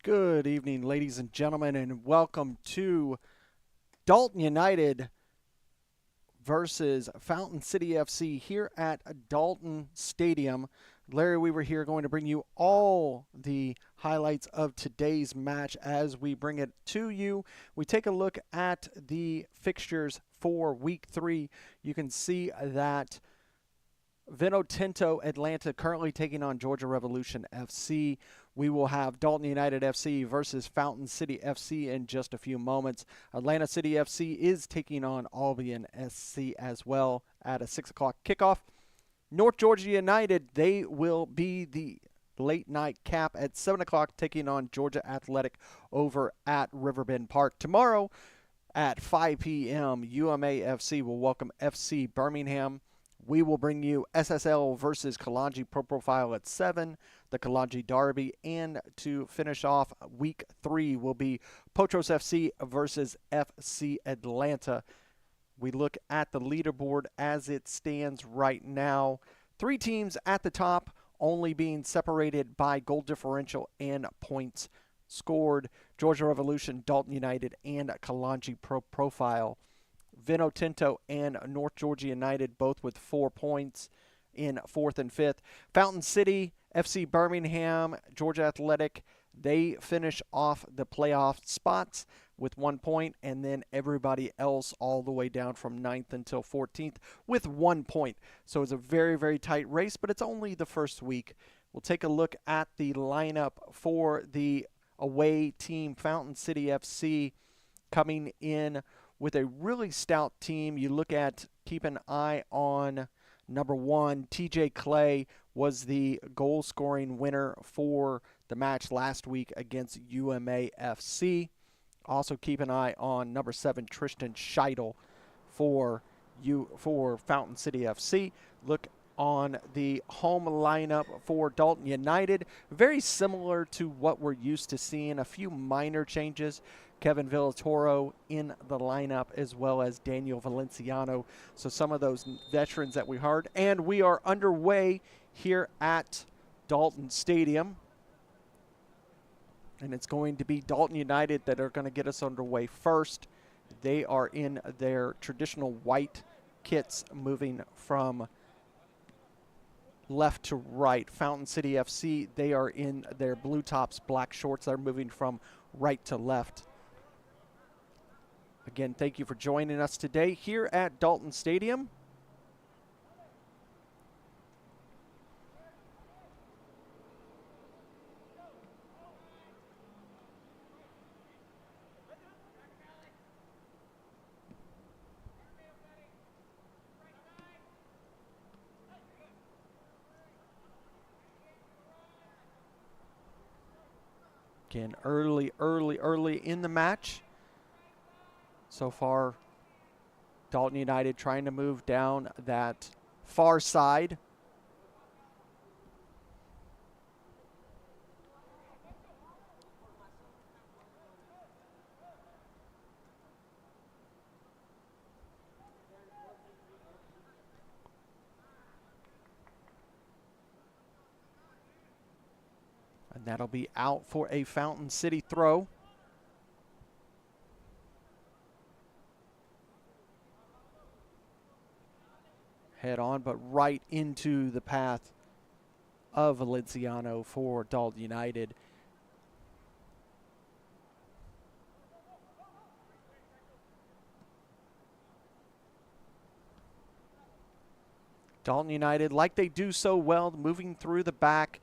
Good evening, ladies and gentlemen, and welcome to Dalton United versus Fountain City FC here at Dalton Stadium. Larry Weaver here, going to bring you all the highlights of today's match as we bring it to you. We take a look at the fixtures for Week 3. You can see that Vinotinto Atlanta currently taking on Georgia Revolution FC. We will have Dalton United FC versus Fountain City FC in just a few moments. Atlanta City FC is taking on Albion SC as well at a 6 o'clock kickoff. North Georgia United, they will be the late night cap at 7 o'clock taking on Georgia Athletic over at Riverbend Park. Tomorrow at 5 p.m., UMA FC will welcome FC Birmingham. We will bring you SSL versus Kalanji Pro Profile at 7, the Kalanji Derby, and to finish off Week 3 will be Potros FC versus FC Atlanta. We look at the leaderboard as it stands right now. 3 teams at the top, only being separated by goal differential and points scored. Georgia Revolution, Dalton United, and Kalanji Pro Profile. Vinotinto and North Georgia United both with 4 points in 4th and 5th. Fountain City, FC Birmingham, Georgia Athletic, they finish off the playoff spots with 1 point, and then everybody else all the way down from 9th until 14th with 1 point. So it's a very, very tight race, but it's only the first week. We'll take a look at the lineup for the away team, Fountain City FC, coming in with a really stout team. You look at, keep an eye on number 1, TJ Clay was the goal scoring winner for the match last week against UMA FC. Also keep an eye on number 7, Tristan Scheidel for Fountain City FC. Look on the home lineup for Dalton United. Very similar to what we're used to seeing. A few minor changes. Kevin Villatoro in the lineup, as well as Daniel Valenciano. So some of those veterans that we heard. And we are underway here at Dalton Stadium. And it's going to be Dalton United that are going to get us underway first. They are in their traditional white kits, moving from left to right. Fountain City FC, they are in their blue tops, black shorts. They're moving from right to left. Again, thank you for joining us today here at Dalton Stadium. Again, early in the match. So far, Dalton United trying to move down that far side. And that'll be out for a Fountain City throw. Head on, but right into the path of Valenciano for Dalton United. Dalton United, like they do so well, moving through the back.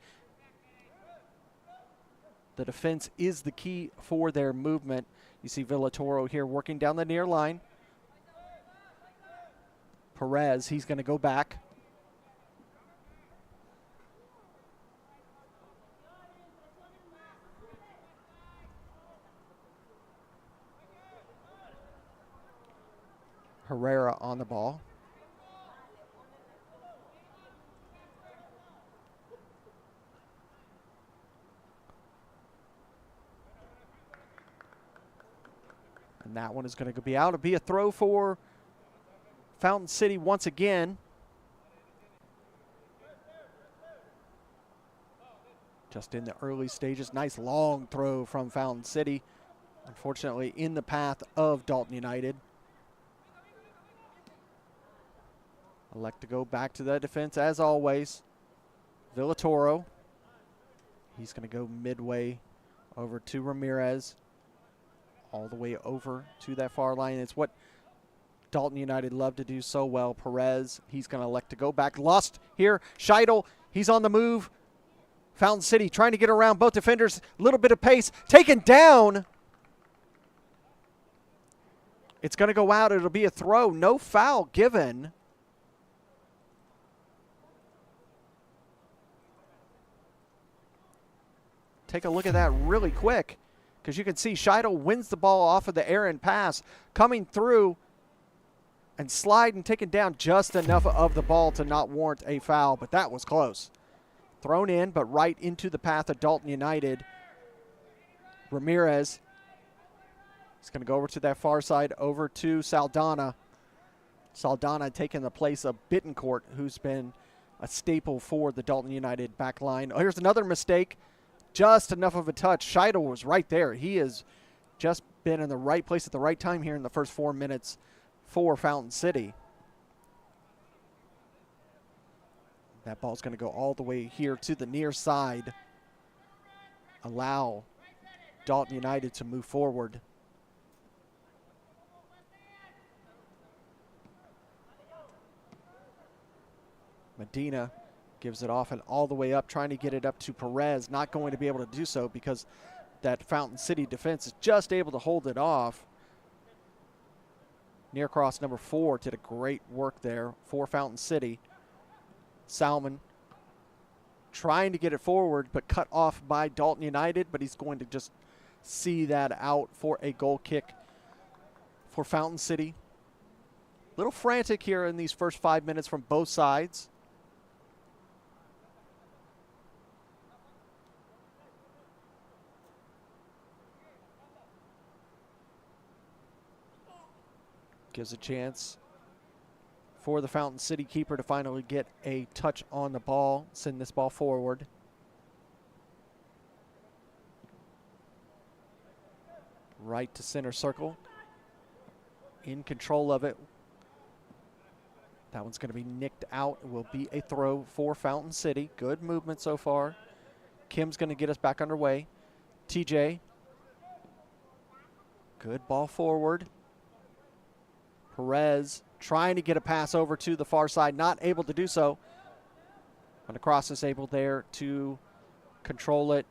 The defense is the key for their movement. You see Villatoro here working down the near line. Perez, he's going to go back. Herrera on the ball. And that one is going to be out. It'll be a throw for Fountain City once again. just in the early stages. Nice long throw from Fountain City. Unfortunately, in the path of Dalton United. Elect to go back to the defense as always. Villatoro. He's going to go midway over to Ramirez. All the way over to that far line. It's what Dalton United love to do so well. Perez, he's going to elect to go back. Lust here. Scheidel, he's on the move. Fountain City trying to get around both defenders. A little bit of pace. Taken down. It's going to go out. It'll be a throw. No foul given. Take a look at that really quick, because you can see Scheidel wins the ball off of the errant pass, coming through and sliding, taking down just enough of the ball to not warrant a foul, but that was close. Thrown in, but right into the path of Dalton United. Ramirez is going to go over to that far side, over to Saldana. Saldana taking the place of Bittencourt, who's been a staple for the Dalton United back line. Oh, here's another mistake. Just enough of a touch. Scheidel was right there. He has just been in the right place at the right time here in the first 4 minutes for Fountain City. That ball's going to go all the way here to the near side. Allow Dalton United to move forward. Medina gives it off and all the way up, trying to get it up to Perez. Not going to be able to do so because that Fountain City defense is just able to hold it off. Near cross number 4 did a great work there for Fountain City. Salmon trying to get it forward, but cut off by Dalton United, but he's going to just see that out for a goal kick for Fountain City. Little frantic here in these first 5 minutes from both sides. Gives a chance for the Fountain City keeper to finally get a touch on the ball, send this ball forward. Right to center circle. In control of it. That one's going to be nicked out. It will be a throw for Fountain City. Good movement so far. Kim's going to get us back underway. TJ. Good ball forward. Perez trying to get a pass over to the far side, not able to do so. And the cross is able there to control it.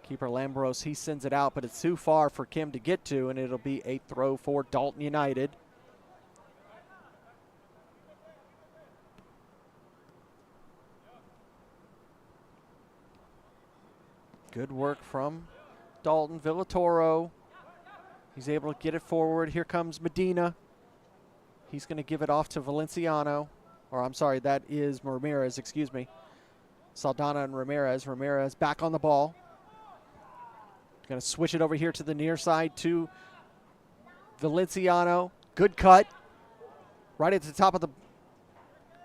Keeper Lambros, he sends it out, but it's too far for Kim to get to, and it'll be a throw for Dalton United. Good work from Dalton. Villatoro. He's able to get it forward. Here comes Medina. He's going to give it off to Valenciano. Or I'm sorry, that is Ramirez, excuse me. Saldana and Ramirez. Ramirez back on the ball. Going to switch it over here to the near side to Valenciano. Good cut. Right at the top of the...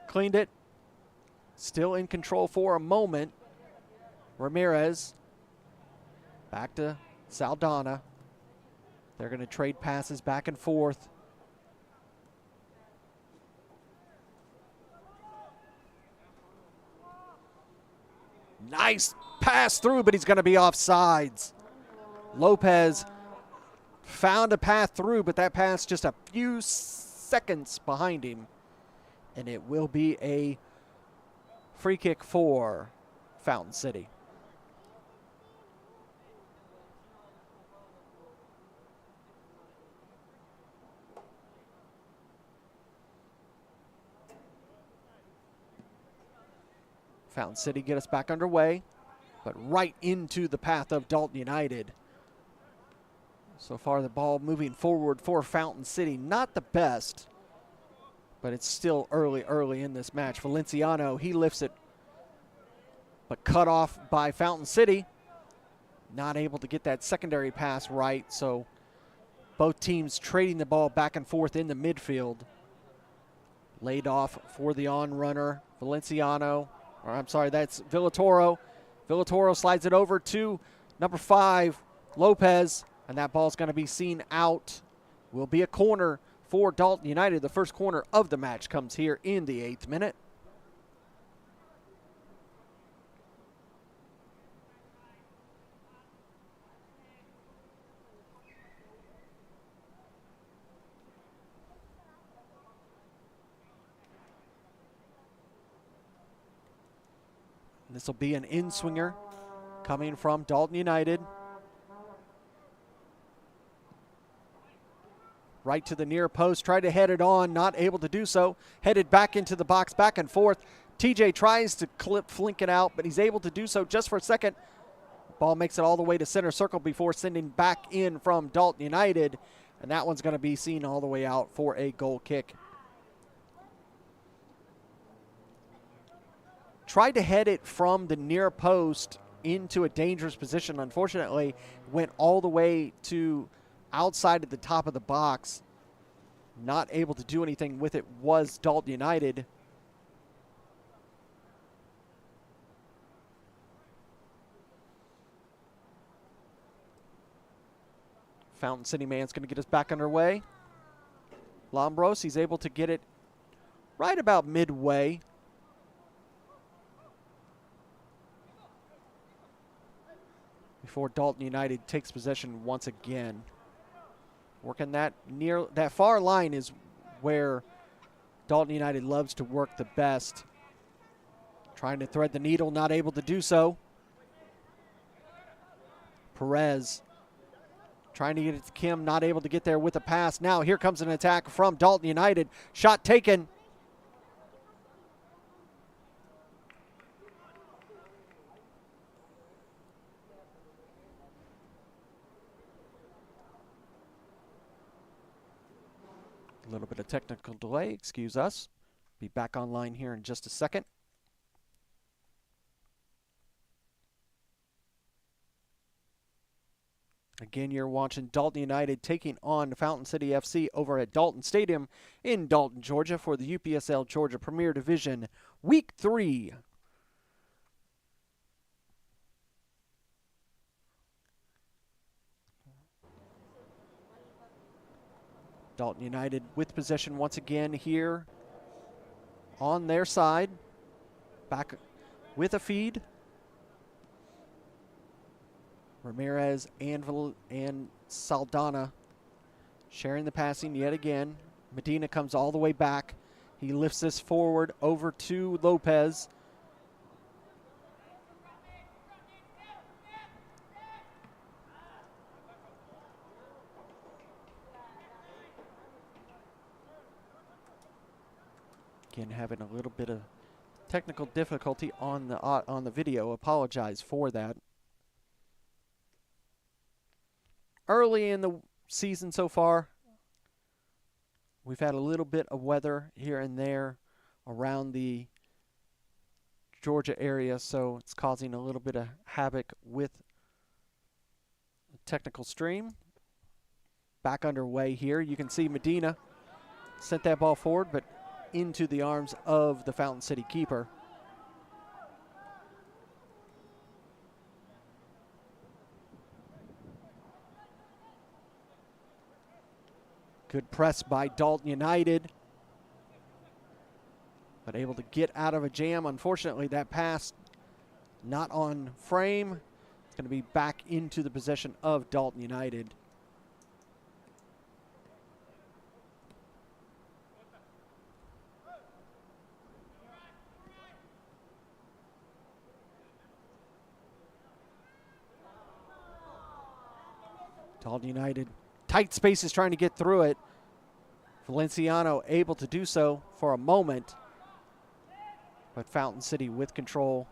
Cleaned it. Still in control for a moment. Ramirez. Back to Saldana. They're going to trade passes back and forth. Nice pass through, but he's going to be offsides. Lopez found a path through, but that pass just a few seconds behind him. And it will be a free kick for Fountain City. Fountain City get us back underway, but right into the path of Dalton United. So far the ball moving forward for Fountain City. Not the best, but it's still early in this match. Valenciano, he lifts it, but cut off by Fountain City. Not able to get that secondary pass right, so Both teams trading the ball back and forth in the midfield. Laid off for the on-runner, Valenciano. Or I'm sorry, that's Villatoro. Villatoro slides it over to number 5, Lopez. And that ball's going to be seen out. Will be a corner for Dalton United. The first corner of the match comes here in the 8th minute. This will be an in-swinger coming from Dalton United. Right to the near post, tried to head it on, not able to do so. Headed back into the box, back and forth. TJ tries to flink it out, but he's able to do so just for a second. Ball makes it all the way to center circle before sending back in from Dalton United. And that one's going to be seen all the way out for a goal kick. Tried to head it from the near post into a dangerous position. Unfortunately, went all the way to outside of the top of the box. Not able to do anything with it was Dalton United. Fountain City man's going to get us back underway. Lombros, he's able to get it right about midway. Before Dalton United takes possession once again. Working that far line is where Dalton United loves to work the best. Trying to thread the needle, not able to do so. Perez trying to get it to Kim, not able to get there with a pass. Now here comes an attack from Dalton United. Shot taken. A little bit of technical delay, excuse us. Be back online here in just a second. Again, you're watching Dalton United taking on Fountain City FC over at Dalton Stadium in Dalton, Georgia for the UPSL Georgia Premier Division Week 3. Dalton United with possession once again here on their side. Back with a feed. Ramirez and Saldana sharing the passing yet again. Medina comes all the way back. He lifts this forward over to Lopez. Again, having a little bit of technical difficulty on the video. Apologize for that. Early in the season so far, we've had a little bit of weather here and there around the Georgia area, so it's causing a little bit of havoc with the technical stream. Back underway here. You can see Medina sent that ball forward, but into the arms of the Fountain City keeper. Good press by Dalton United, but able to get out of a jam. Unfortunately, that pass not on frame. It's going to be back into the possession of Dalton United. Dalton United, tight spaces trying to get through it. Valenciano able to do so for a moment, but Fountain City with control.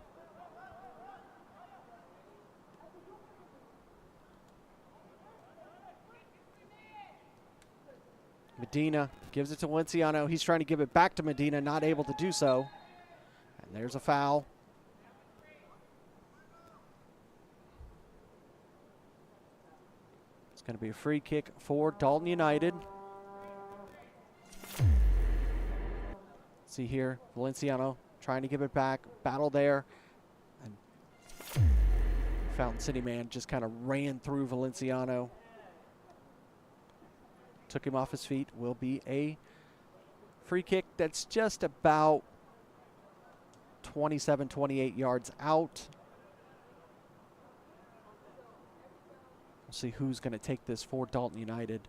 Medina gives it to Valenciano. He's trying to give it back to Medina, not able to do so. And there's a foul. going to be a free kick for Dalton United. See here, Valenciano trying to give it back. Battle there. And Fountain City man just kind of ran through Valenciano. Took him off his feet. Will be a free kick that's just about 27, 28 yards out. We'll see who's going to take this for Dalton United.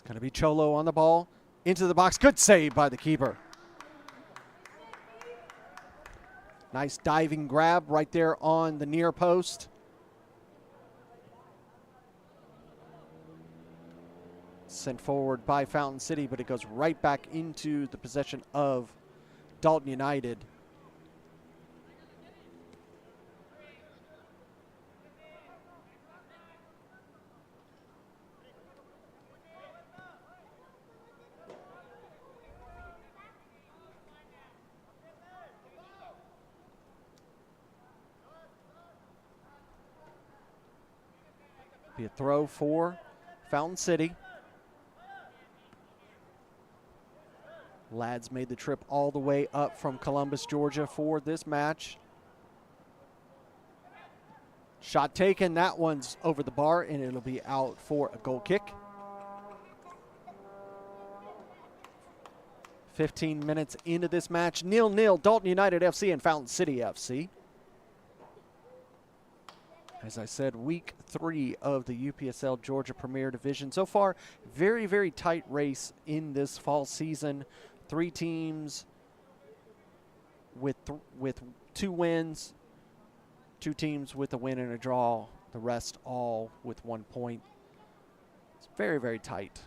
Going to be Cholo on the ball. Into the box. Good save by the keeper. Nice diving grab right there on the near post. Sent forward by Fountain City, but it goes right back into the possession of Dalton United. Be a throw for Fountain City. Lads made the trip all the way up from Columbus, Georgia for this match. Shot taken. That one's over the bar, and it'll be out for a goal kick. 15 minutes into this match. 0-0, Dalton United FC and Fountain City FC. As I said, week 3 of the UPSL Georgia Premier Division. So far, very, very tight race in this fall season. 3 teams with 2 wins, 2 teams with a win and a draw. The rest all with 1 point. It's very, very tight.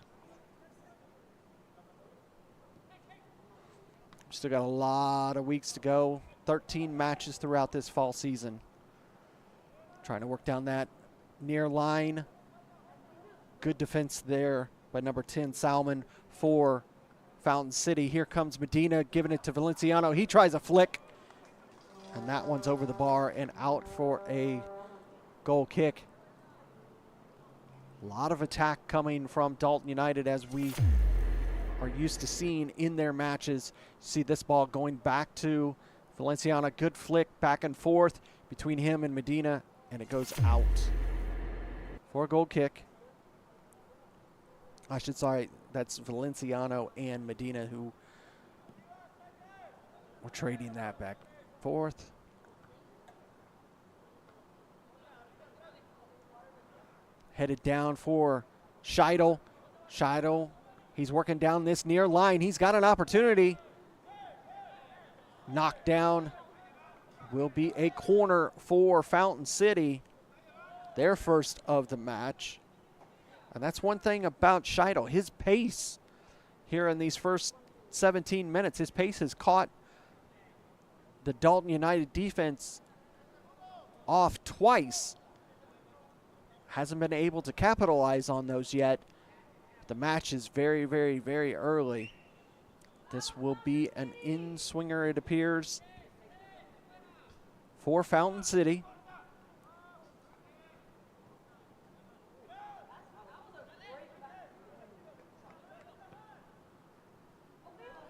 Still got a lot of weeks to go. 13 matches throughout this fall season. Trying to work down that near line. Good defense there by number 10, Salmon, for Fountain City. Here comes Medina giving it to Valenciano. He tries a flick, and that one's over the bar and out for a goal kick. A lot of attack coming from Dalton United, as we are used to seeing in their matches. See this ball going back to Valenciano. Good flick back and forth between him and Medina, and it goes out for a goal kick. Sorry, that's Valenciano and Medina who were trading that back and forth. Headed down for Scheidel. Scheidel, he's working down this near line. He's got an opportunity. Knocked down. Will be a corner for Fountain City, their first of the match. And that's one thing about Scheidel, his pace here in these first 17 minutes. His pace has caught the Dalton United defense off twice. Hasn't been able to capitalize on those yet. The match is very, very, very early. This will be an in-swinger, it appears, for Fountain City.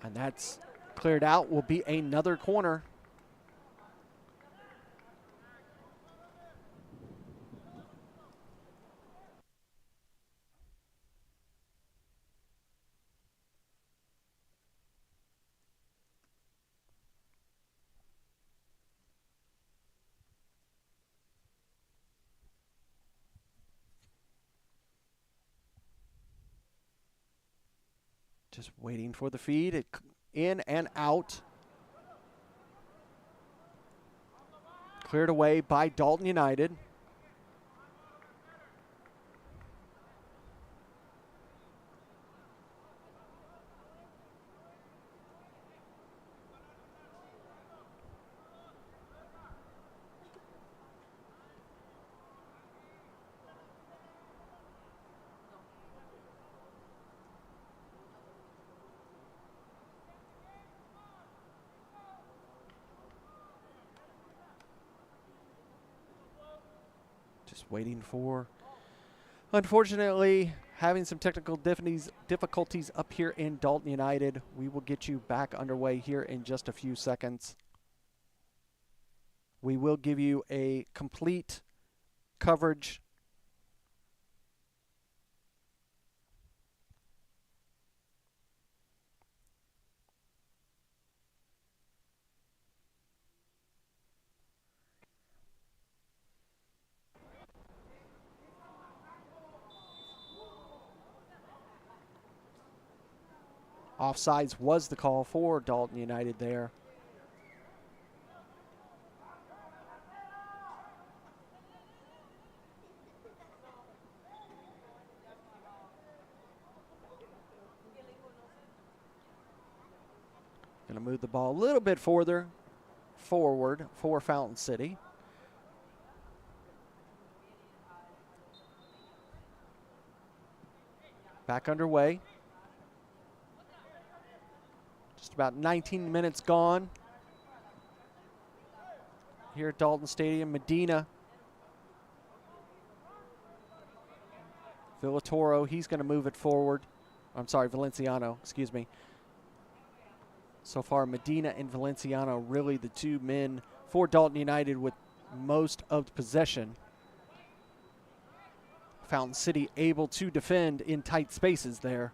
And that's cleared out. Will be another corner. Just waiting for the feed. In and out. Cleared away by Dalton United. Just waiting for, unfortunately, having some technical difficulties up here in Dalton United. We will get you back underway here in just a few seconds. We will give you a complete coverage Offsides was the call for Dalton United there. Going to move the ball a little bit further forward for Fountain City. Back underway. Just about 19 minutes gone here at Dalton Stadium. Medina. Villatoro, he's going to move it forward. I'm sorry, Valenciano, excuse me. So far, Medina and Valenciano really the two men for Dalton United with most of the possession. Fountain City able to defend in tight spaces there.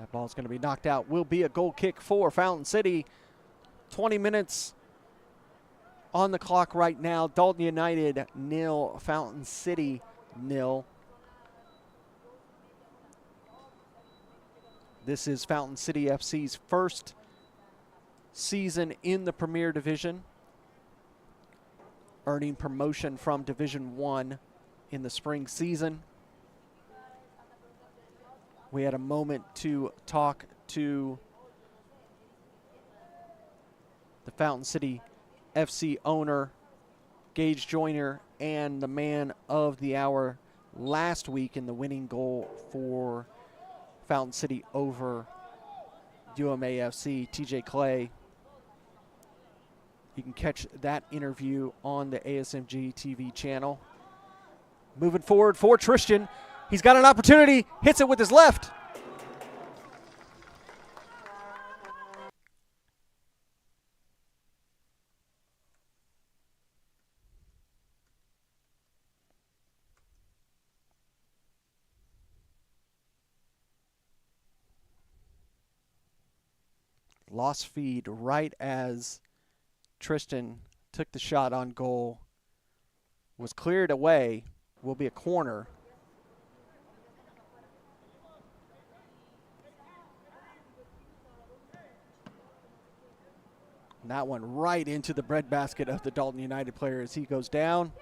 That ball's going to be knocked out. Will be a goal kick for Fountain City. 20 minutes on the clock right now. Dalton United 0, Fountain City 0. This is Fountain City FC's first season in the Premier Division, earning promotion from Division 1 in the spring season. We had a moment to talk to the Fountain City FC owner, Gage Joyner, and the man of the hour last week in the winning goal for Fountain City over UMAFC, TJ Clay. You can catch that interview on the ASMG TV channel. Moving forward for Tristan. He's got an opportunity, hits it with his left. Lost feed right as Tristan took the shot on goal. Was cleared away. Will be a corner. And that one right into the breadbasket of the Dalton United player as he goes down.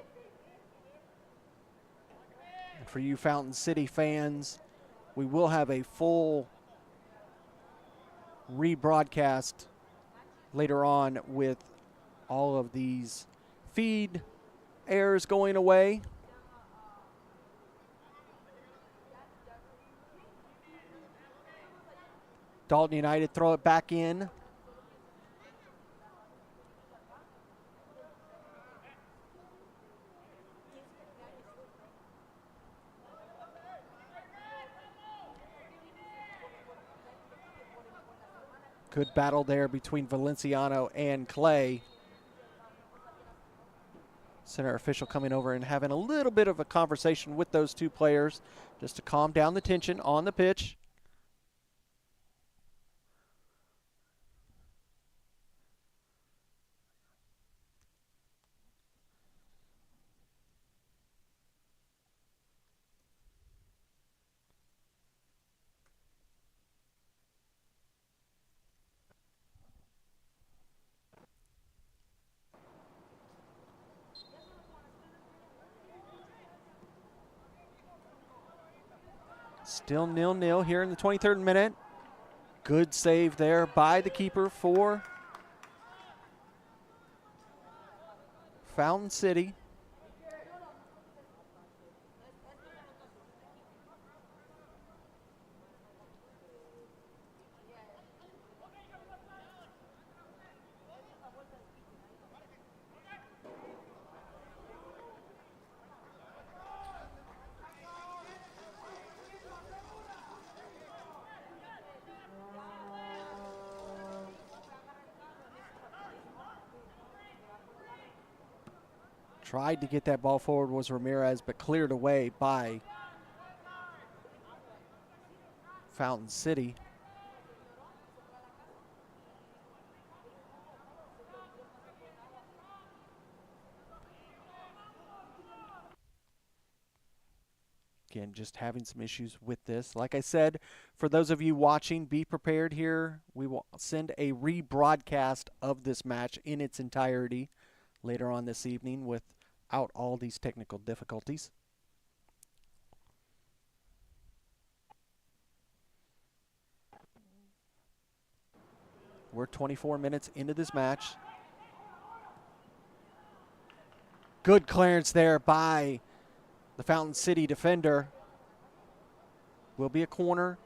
And for you Fountain City fans, we will have a full rebroadcast later on with all of these feed errors going away. Dalton United throw it back in. Good battle there between Valenciano and Clay. Center official coming over and having a little bit of a conversation with those two players just to calm down the tension on the pitch. Still 0-0 here in the 23rd minute. Good save there by the keeper for Fountain City. Tried to get that ball forward was Ramirez, but cleared away by Fountain City. Again, just having some issues with this. Like I said, for those of you watching, be prepared here. We will send a rebroadcast of this match in its entirety later on this evening without all these technical difficulties. We're 24 minutes into this match. Good clearance there by the Fountain City defender. Will be a corner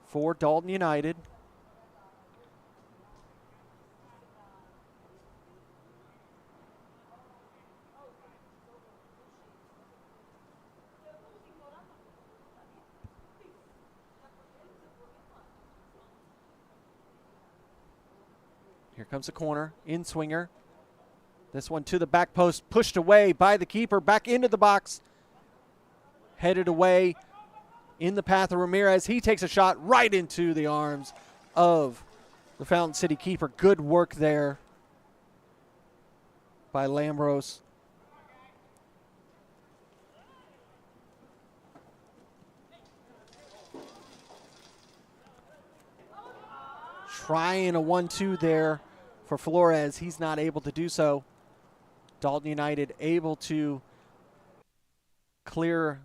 for Dalton United. Here comes the corner, in swinger. This one to the back post, pushed away by the keeper, back into the box. Headed away in the path of Ramirez. He takes a shot right into the arms of the Fountain City keeper. Good work there by Lambros. Trying a 1-2 there for Flores. He's not able to do so. Dalton United able to clear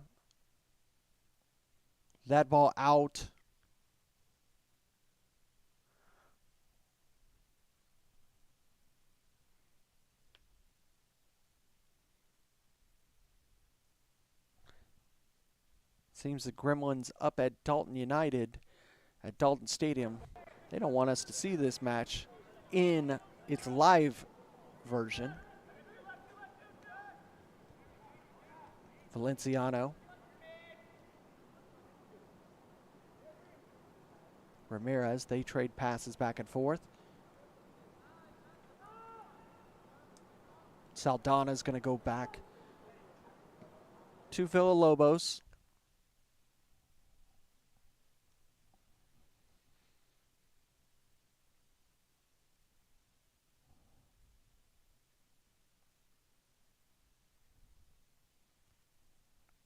that ball out. Seems the Gremlins up at Dalton United at Dalton Stadium, they don't want us to see this match in its live version. Valenciano. Ramirez, they trade passes back and forth. Saldana's going to go back to Villalobos.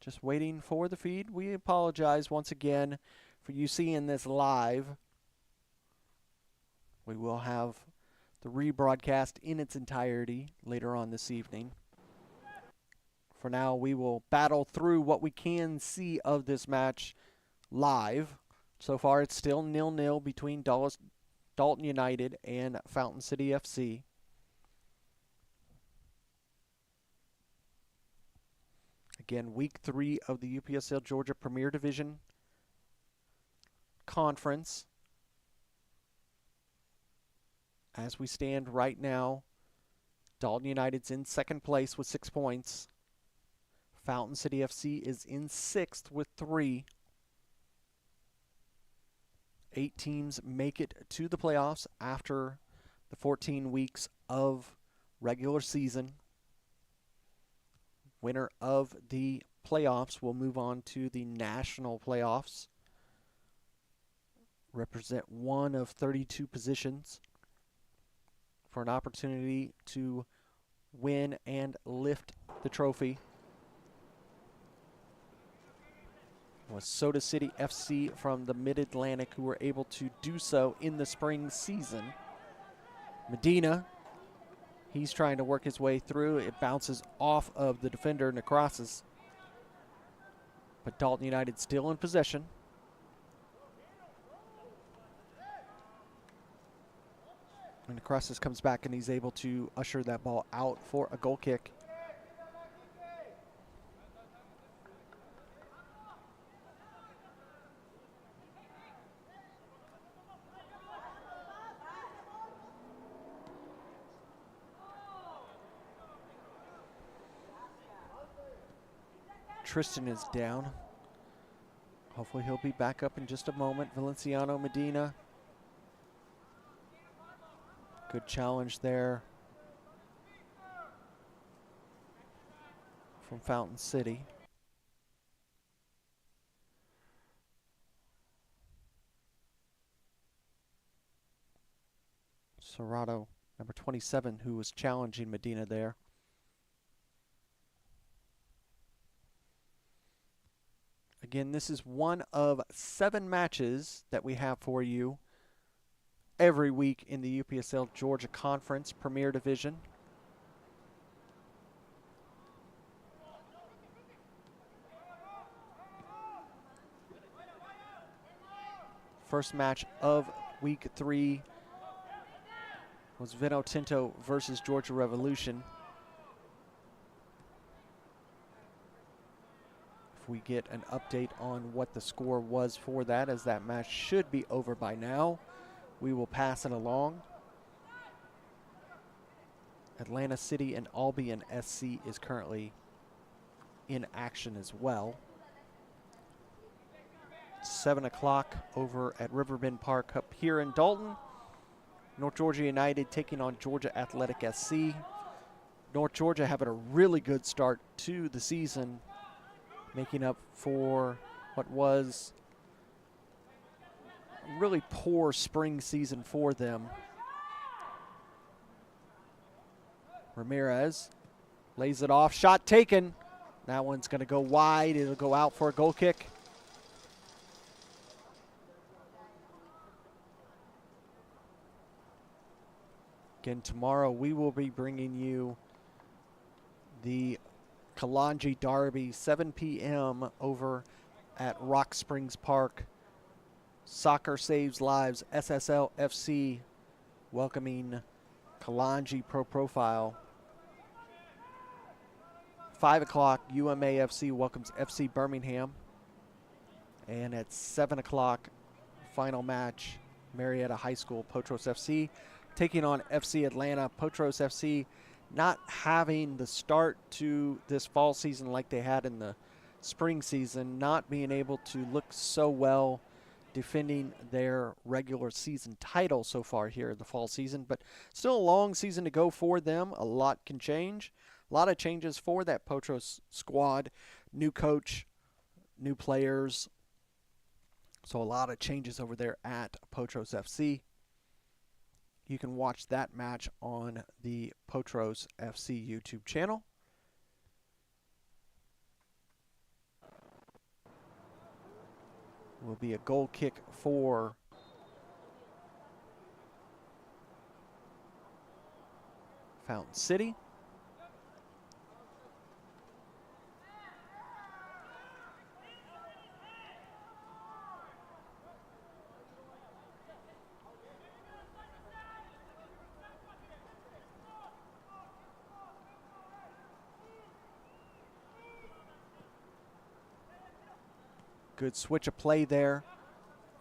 Just waiting for the feed. We apologize once again for you seeing this live. We will have the rebroadcast in its entirety later on this evening. For now, we will battle through what we can see of this match live. So far, it's still 0-0 between Dalton United and Fountain City FC. Again, week 3 of the UPSL Georgia Premier Division Conference. As we stand right now, Dalton United's in second place with 6 points. Fountain City FC is in 6th with 3. 8 teams make it to the playoffs after the 14 weeks of regular season. Winner of the playoffs will move on to the national playoffs. Represent one of 32 positions for an opportunity to win and lift the trophy. It was Soda City FC from the Mid-Atlantic who were able to do so in the spring season. Medina, he's trying to work his way through. It bounces off of the defender, Necrosis. But Dalton United still in possession. And Necrosis comes back and he's able to usher that ball out for a goal kick. Tristan is down. Hopefully he'll be back up in just a moment. Valenciano, Medina. Good challenge there from Fountain City. Serrato, number 27, who was challenging Medina there. Again, this is one of 7 matches that we have for you every week in the UPSL Georgia Conference Premier Division. First match of week 3 was Vino Tinto versus Georgia Revolution. If we get an update on what the score was for that, as that match should be over by now, we will pass it along. Atlanta City and Albion SC is currently in action as well. 7 o'clock over at Riverbend Park up here in Dalton. North Georgia United taking on Georgia Athletic SC. North Georgia having a really good start to the season, making up for what was a really poor spring season for them. Ramirez lays it off, shot taken. That one's going to go wide. It'll go out for a goal kick. Again, tomorrow we will be bringing you the Kalanji Derby, 7 p.m. over at Rock Springs Park. Soccer Saves Lives, SSL FC, welcoming Kalanji Pro Profile. 5 o'clock, UMAFC welcomes FC Birmingham. And at 7 o'clock, final match, Marietta High School, Potros FC taking on FC Atlanta. Potros FC not having the start to this fall season like they had in the spring season, not being able to look so well defending their regular season title so far here in the fall season, but still a long season to go for them. A lot can change. A lot of changes for that Potros squad. New coach, new players. So a lot of changes over there at Potros FC. You can watch that match on the Potros FC YouTube channel. Will be a goal kick for Fountain City. Good switch of play there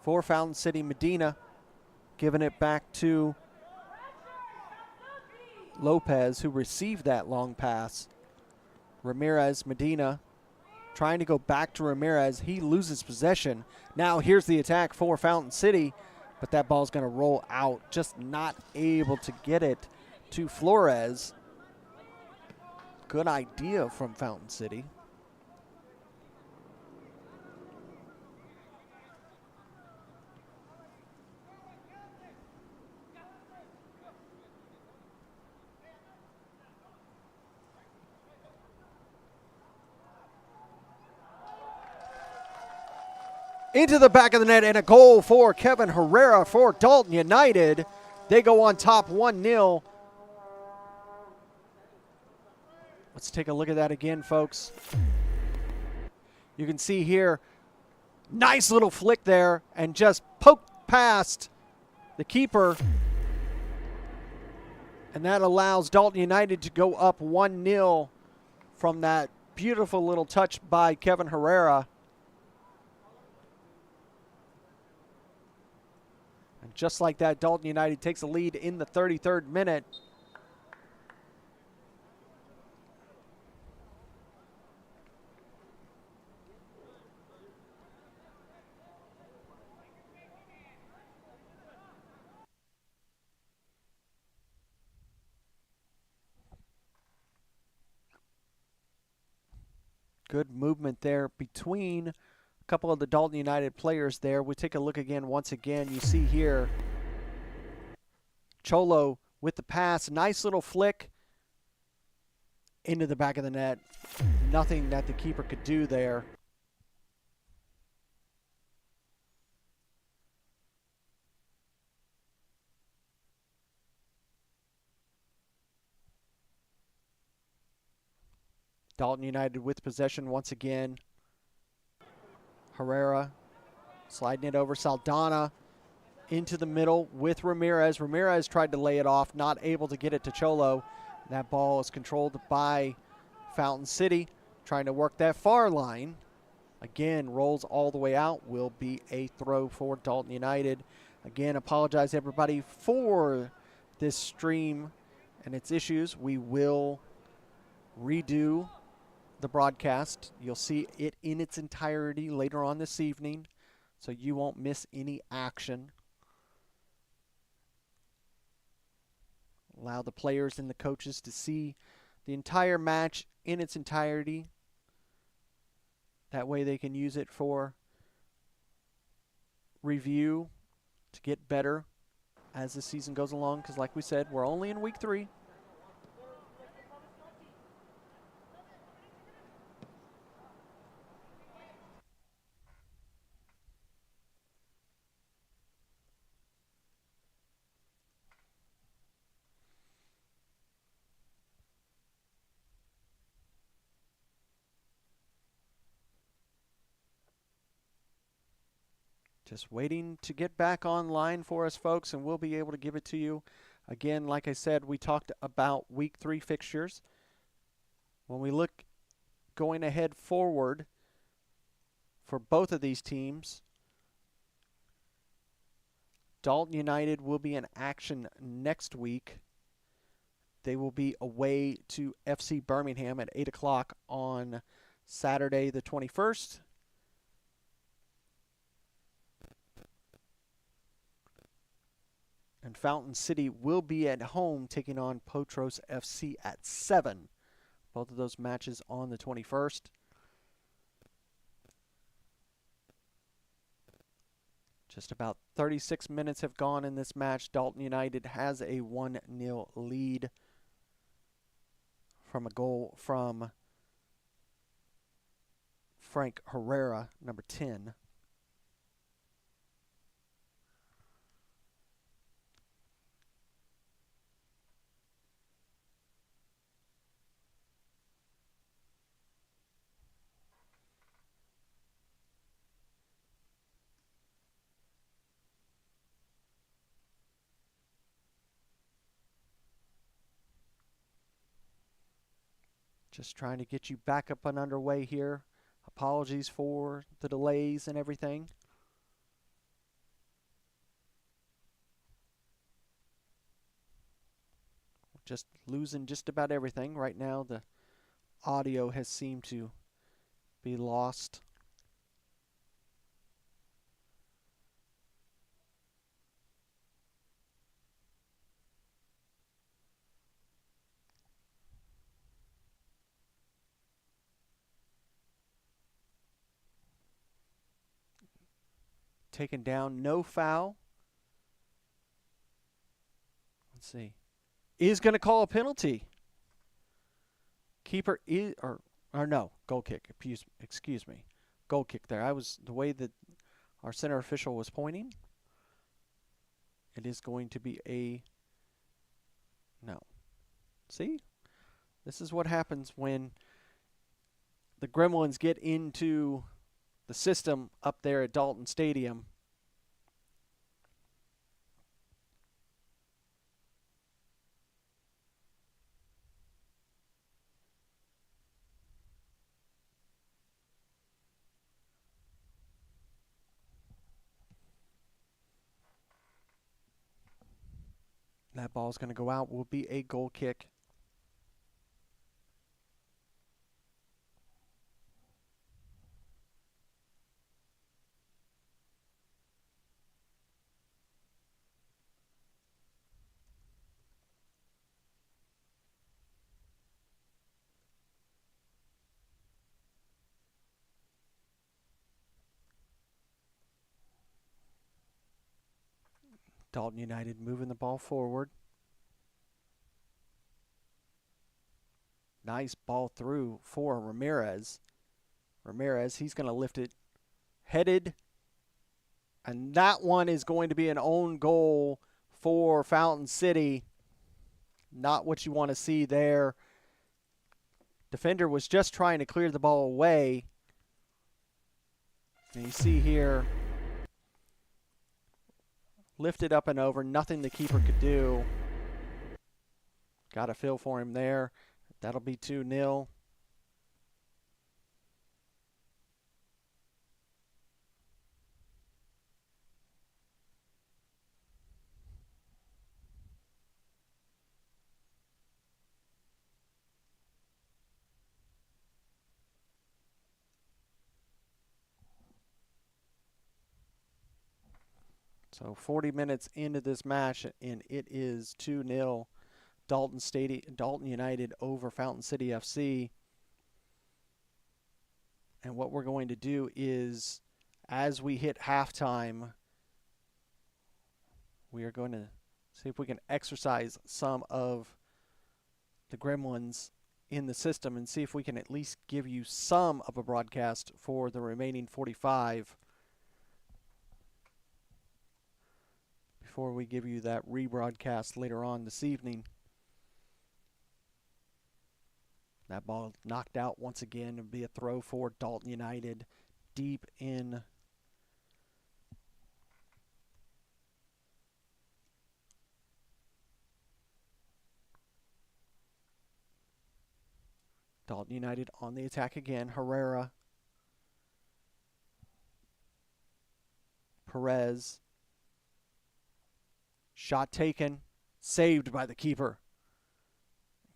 for Fountain City. Medina giving it back to Lopez, who received that long pass. Ramirez, Medina trying to go back to Ramirez. He loses possession. Now here's the attack for Fountain City, but that ball's going to roll out. Just not able to get it to Flores. Good idea from Fountain City. Into the back of the net, and a goal for Kevin Herrera for Dalton United. They go on top 1-0. Let's take a look at that again, folks. You can see here, nice little flick there, and just poked past the keeper. And that allows Dalton United to go up 1-0 from that beautiful little touch by Kevin Herrera. And just like that, Dalton United takes a lead in the 33rd minute. Good movement there between a couple of the Dalton United players there. We take a look again. Once again, you see here Cholo with the pass. Nice little flick into the back of the net. Nothing that the keeper could do there. Dalton United with possession once again. Herrera sliding it over. Saldana into the middle with Ramirez. Ramirez tried to lay it off, not able to get it to Cholo. That ball is controlled by Fountain City, trying to work that far line. Again, rolls all the way out. Will be a throw for Dalton United. Again, apologize everybody for this stream and its issues. We will redo the broadcast. You'll see it in its entirety later on this evening, so you won't miss any action. Allow the players and the coaches to see the entire match in its entirety. That way they can use it for review to get better as the season goes along, because like we said, we're only in week 3. Just waiting to get back online for us, folks, and we'll be able to give it to you. Again, like I said, we talked about week 3 fixtures. When we look going ahead forward for both of these teams, Dalton United will be in action next week. They will be away to FC Birmingham at 8 o'clock on Saturday the 21st. And Fountain City will be at home taking on Potros FC at 7. Both of those matches on the 21st. Just about 36 minutes have gone in this match. Dalton United has a 1-0 lead from a goal from Frank Herrera, number 10. Just trying to get you back up and underway here. Apologies for the delays and everything. Just losing just about everything. Right now the audio has seemed to be lost. Taken down, no foul. Let's see. Is going to call a penalty. Keeper is, or no, goal kick. Excuse me. Goal kick there. The way that our center official was pointing. It is going to be a no. See? This is what happens when the Gremlins get into the system up there at Dalton Stadium. That ball is going to go out. Will be a goal kick. Dalton United moving the ball forward. Nice ball through for Ramirez. Ramirez, he's going to lift it. Headed. And that one is going to be an own goal for Fountain City. Not what you want to see there. Defender was just trying to clear the ball away. And you see here, lifted up and over, nothing the keeper could do. Got a feel for him there. That'll be 2-0. So 40 minutes into this match, and it is 2-0 Dalton United over Fountain City FC. And what we're going to do is, as we hit halftime, we are going to see if we can exercise some of the gremlins in the system and see if we can at least give you some of a broadcast for the remaining 45 before we give you that rebroadcast later on this evening. That ball knocked out once again. It'll be a throw for Dalton United deep in Dalton United on the attack again. Herrera. Perez. Shot taken. Saved by the keeper.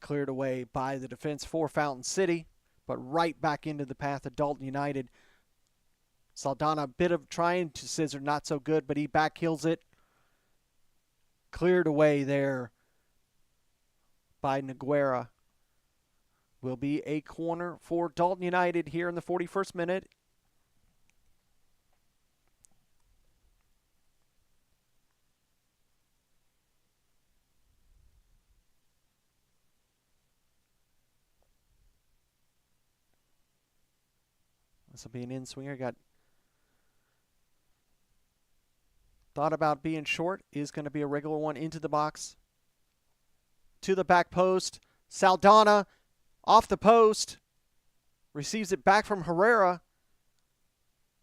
Cleared away by the defense for Fountain City, but right back into the path of Dalton United. Saldana, a bit of trying to scissor, not so good, but he backheels it. Cleared away there by Noguera. Will be a corner for Dalton United here in the 41st minute. This will be an in-swinger. Thought about being short. Is going to be a regular one into the box. To the back post. Saldana off the post. Receives it back from Herrera.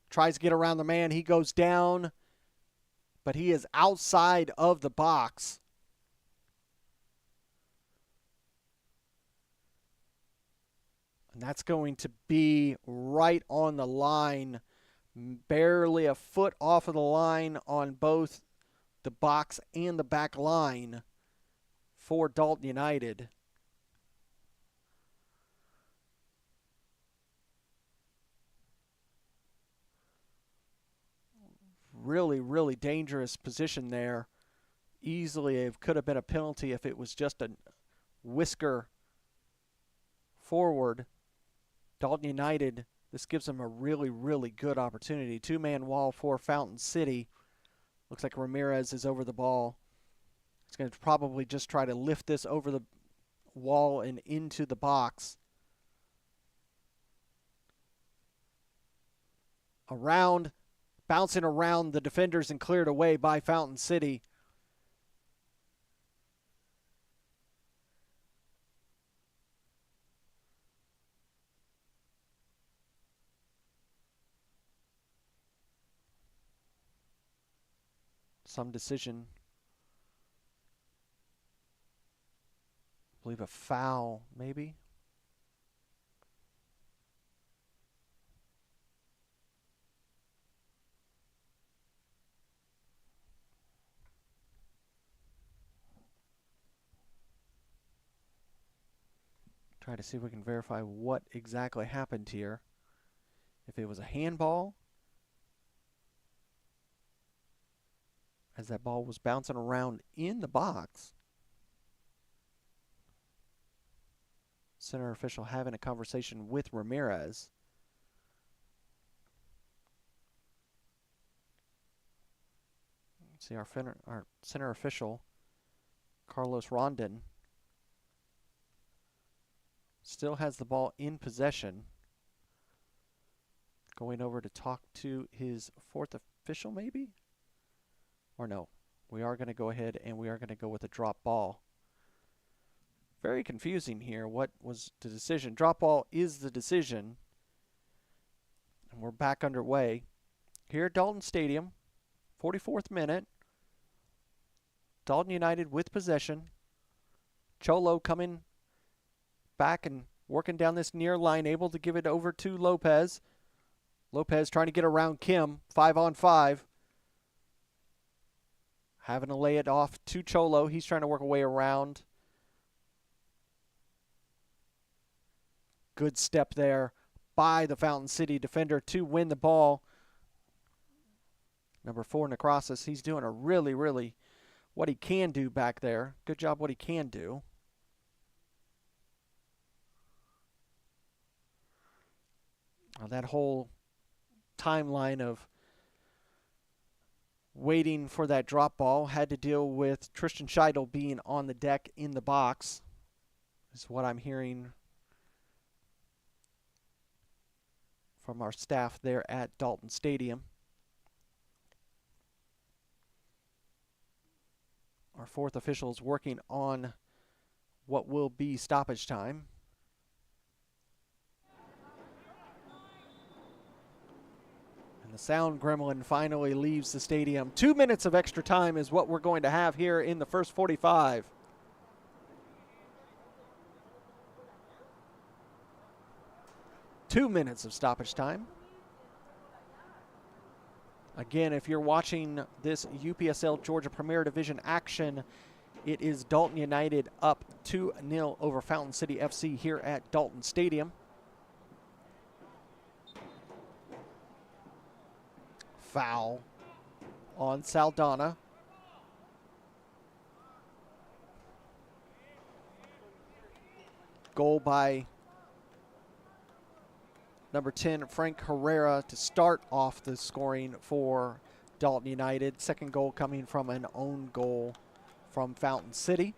Tries to get around the man. He goes down. But he is outside of the box. And that's going to be right on the line. Barely a foot off of the line on both the box and the back line for Dalton United. Really, really dangerous position there. Easily it could have been a penalty if it was just a whisker forward. Dalton United, this gives them a really, really good opportunity. Two-man wall for Fountain City. Looks like Ramirez is over the ball. He's going to probably just try to lift this over the wall and into the box. Around, bouncing around the defenders and cleared away by Fountain City. Some decision. I believe a foul, maybe. Try to see if we can verify what exactly happened here. If it was a handball, as that ball was bouncing around in the box. Center official having a conversation with Ramirez. Let's See our center official, Carlos Rondon, still has the ball in possession. Going over to talk to his fourth official, maybe? Or no, we are going to go ahead and we are going to go with a drop ball. Very confusing here. What was the decision? Drop ball is the decision. And we're back underway here at Dalton Stadium. 44th minute. Dalton United with possession. Cholo coming back and working down this near line, able to give it over to Lopez. Lopez trying to get around Kim, 5-on-5. Having to lay it off to Cholo. He's trying to work a way around. Good step there by the Fountain City defender to win the ball. Number 4, Necrosis. He's doing a really what he can do back there. Good job what he can do. That whole timeline of waiting for that drop ball had to deal with Tristan Scheidel being on the deck in the box, is what I'm hearing from our staff there at Dalton Stadium. Our fourth official is working on what will be stoppage time. And the sound gremlin finally leaves the stadium. 2 minutes of extra time is what we're going to have here in the first 45. Two minutes of stoppage time. Again, if you're watching this UPSL Georgia Premier Division action, it is Dalton United up 2-0 over Fountain City FC here at Dalton Stadium. Foul on Saldana. Goal by number 10, Frank Herrera, to start off the scoring for Dalton United. Second goal coming from an own goal from Fountain City.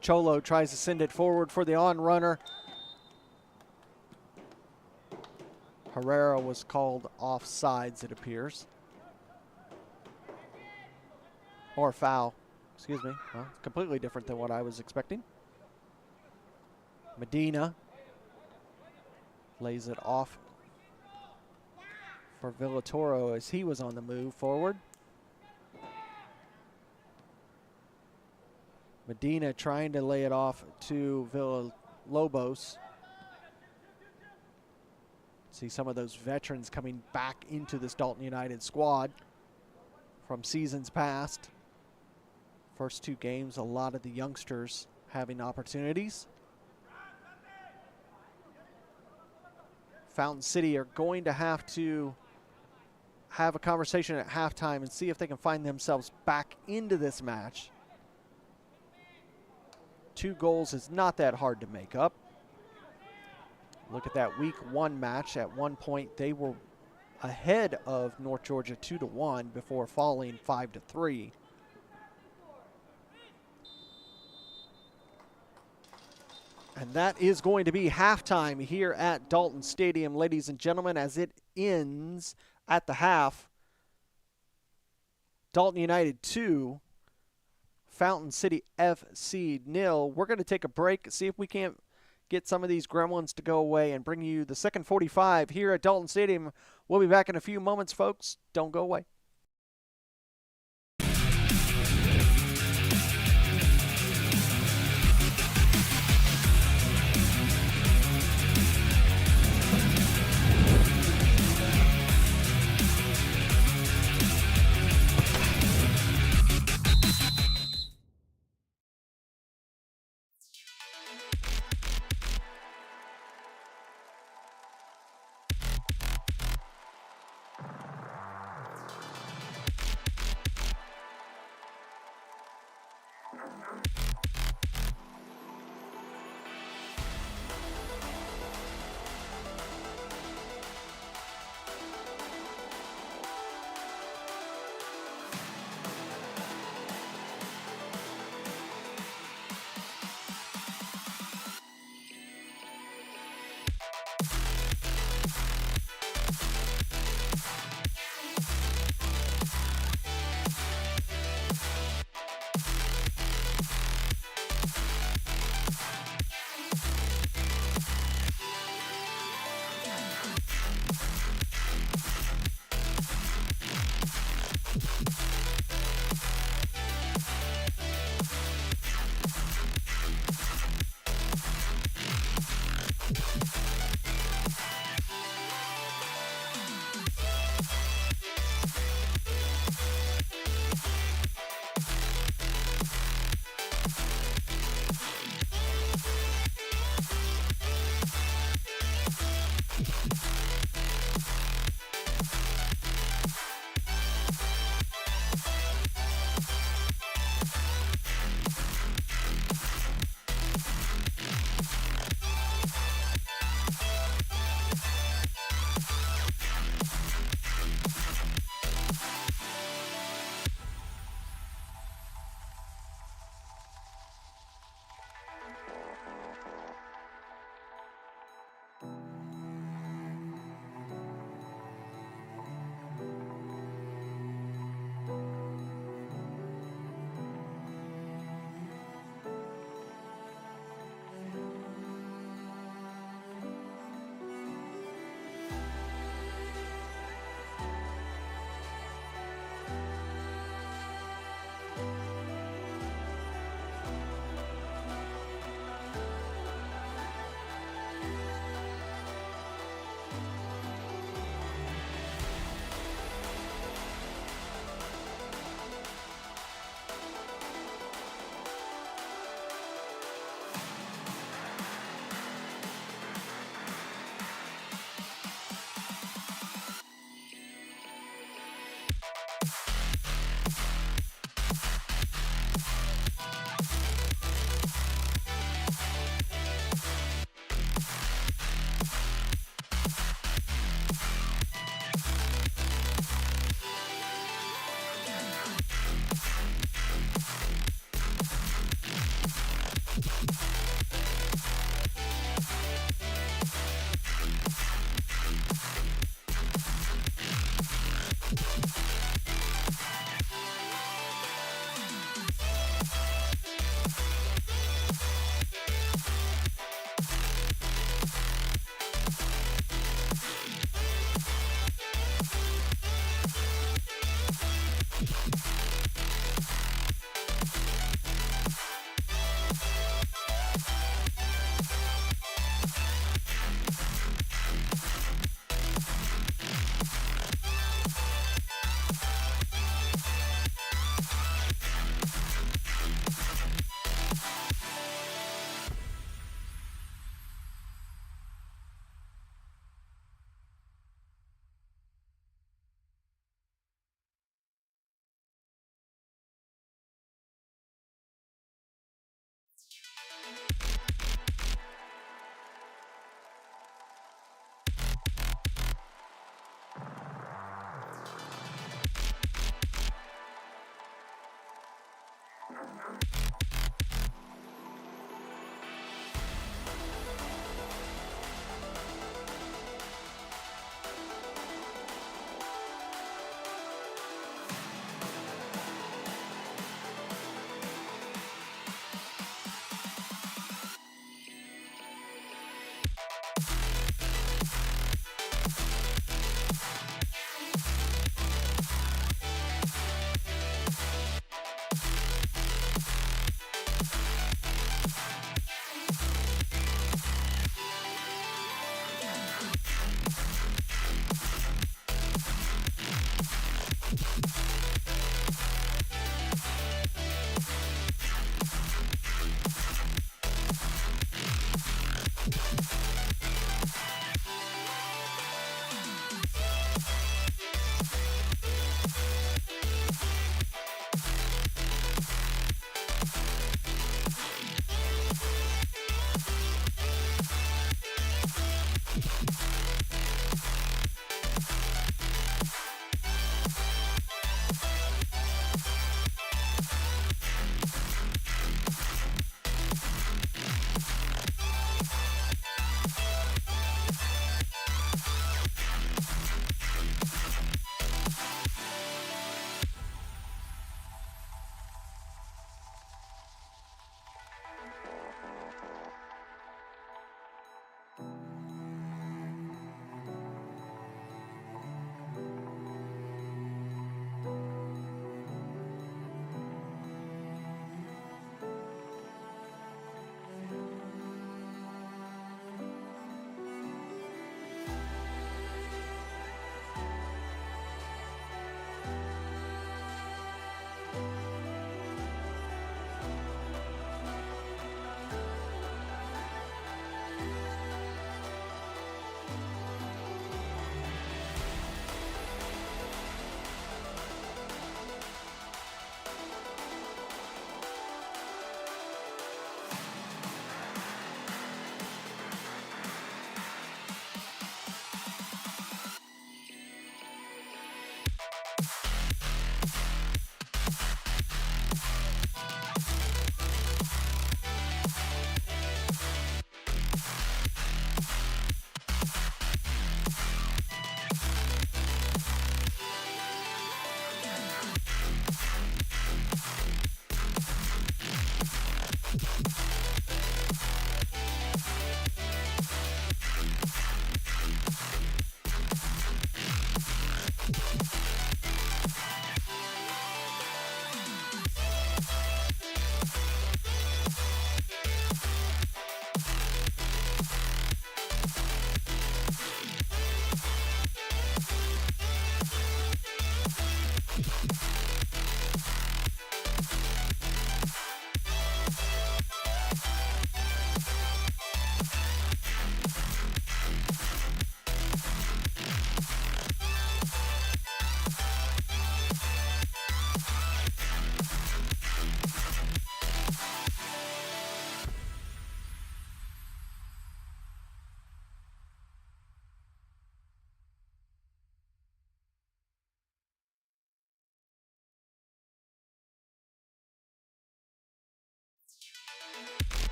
Cholo tries to send it forward for the on-runner. Herrera was called offsides, it appears. Or foul, excuse me. Well, completely different than what I was expecting. Medina lays it off for Villatoro as he was on the move forward. Medina trying to lay it off to Villalobos. See some of those veterans coming back into this Dalton United squad from seasons past. First 2 games, a lot of the youngsters having opportunities. Fountain City are going to have a conversation at halftime and see if they can find themselves back into this match. 2 goals is not that hard to make up. Look at that week 1 match. At one point, they were ahead of North Georgia 2-1 before falling 5-3. And that is going to be halftime here at Dalton Stadium, ladies and gentlemen, as it ends at the half. Dalton United 2, Fountain City FC 0. We're going to take a break, see if we can't get some of these gremlins to go away and bring you the second 45 here at Dalton Stadium. We'll be back in a few moments, folks. Don't go away.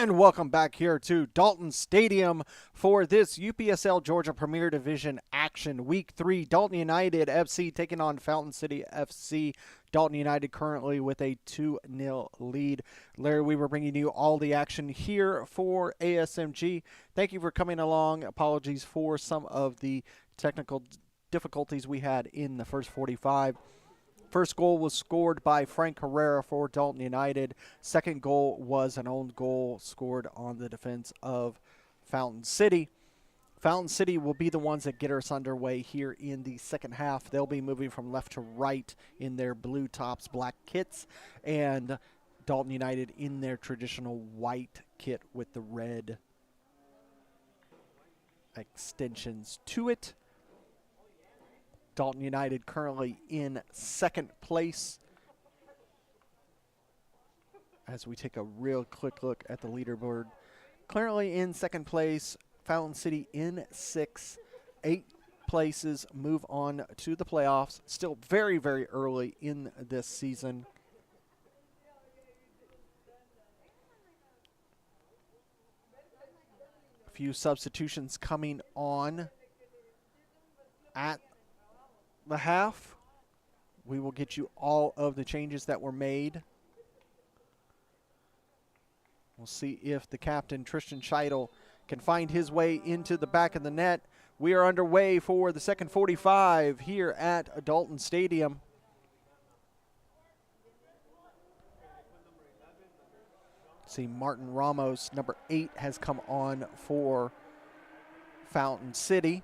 And welcome back here to Dalton Stadium for this UPSL Georgia Premier Division action. Week 3, Dalton United FC taking on Fountain City FC. Dalton United currently with a 2-0 lead. Larry, we were bringing you all the action here for ASMG. Thank you for coming along. Apologies for some of the technical difficulties we had in the first 45. First goal was scored by Frank Herrera for Dalton United. Second goal was an own goal scored on the defense of Fountain City. Fountain City will be the ones that get us underway here in the second half. They'll be moving from left to right in their blue tops, black kits, and Dalton United in their traditional white kit with the red extensions to it. Dalton United currently in second place. As we take a real quick look at the leaderboard. Currently in second place, Fountain City in 6th. 8 places move on to the playoffs. Still very, very early in this season. A few substitutions coming on at the half. We will get you all of the changes that were made. We'll see if the captain, Tristan Scheidel, can find his way into the back of the net. We are underway for the second 45 here at Dalton Stadium. See, Martin Ramos, number 8, has come on for Fountain City.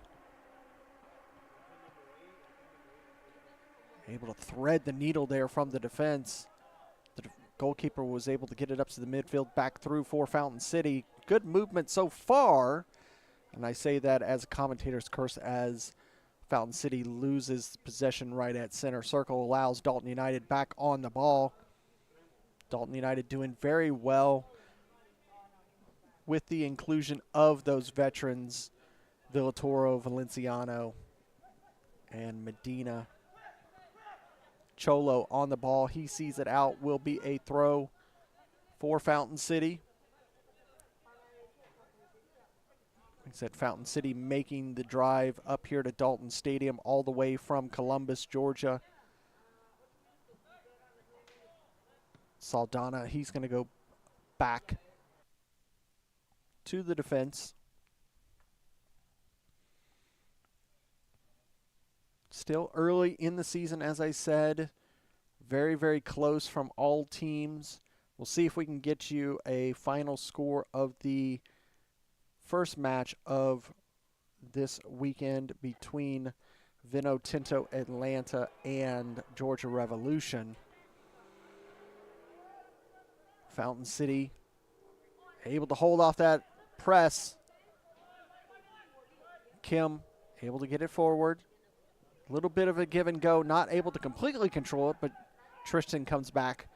Able to thread the needle there from the defense. The goalkeeper was able to get it up to the midfield, back through for Fountain City. Good movement so far. And I say that as a commentator's curse, as Fountain City loses possession right at center circle, allows Dalton United back on the ball. Dalton United doing very well with the inclusion of those veterans, Villatoro, Valenciano, and Medina. Cholo on the ball. He sees it out. Will be a throw for Fountain City. Like I said, Fountain City making the drive up here to Dalton Stadium all the way from Columbus, Georgia. Saldana, he's going to go back to the defense. Still early in the season, as I said. Very, very close from all teams. We'll see if we can get you a final score of the first match of this weekend between Vino Tinto Atlanta and Georgia Revolution. Fountain City able to hold off that press. Kim able to get it forward. A little bit of a give and go, not able to completely control it, but Tristan comes back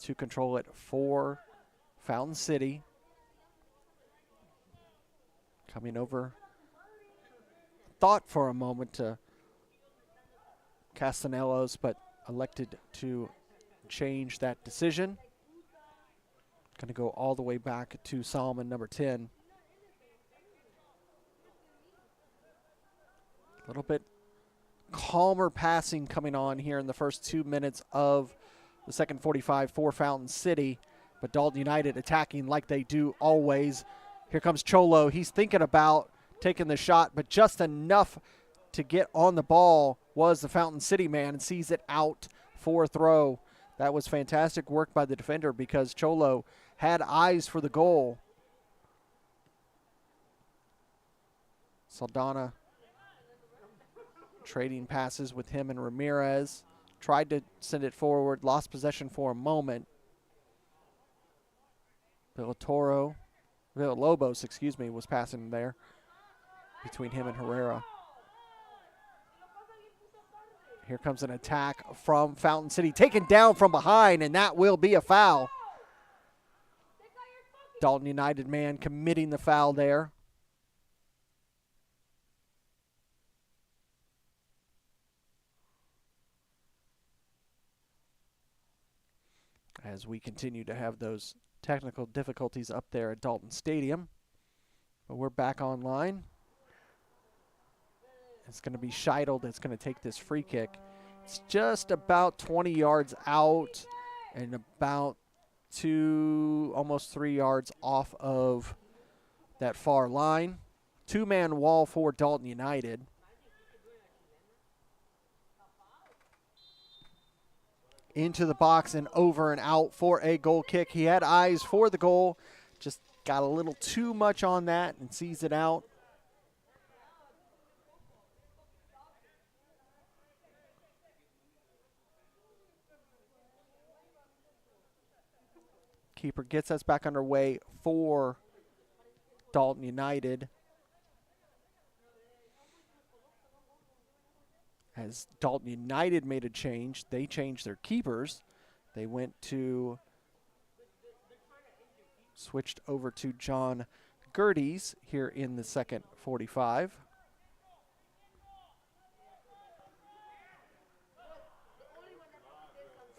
to control it for Fountain City. Coming over. Thought for a moment to Castanelos, but elected to change that decision. Going to go all the way back to Solomon, number 10. A little bit calmer passing coming on here in the first 2 minutes of the second 45 for Fountain City, but Dalton United attacking like they do always. Here comes Cholo. He's thinking about taking the shot, but just enough to get on the ball was the Fountain City man, and sees it out for a throw. That was fantastic work by the defender because Cholo had eyes for the goal. Saldana trading passes with him and Ramirez. Tried to send it forward, lost possession for a moment. Villalobos, was passing there between him and Herrera. Here comes an attack from Fountain City, taken down from behind, and that will be a foul. Dalton United man committing the foul there. As we continue to have those technical difficulties up there at Dalton Stadium. But we're back online. It's going to be Scheidel that's going to take this free kick. It's just about 20 yards out and about almost 3 yards off of that far line. Two-man wall for Dalton United. Into the box and over and out for a goal kick. He had eyes for the goal, just got a little too much on that and sees it out. Keeper gets us back underway for Dalton United. As Dalton United made a change, they changed their keepers. They switched over to John Gerdes here in the second 45.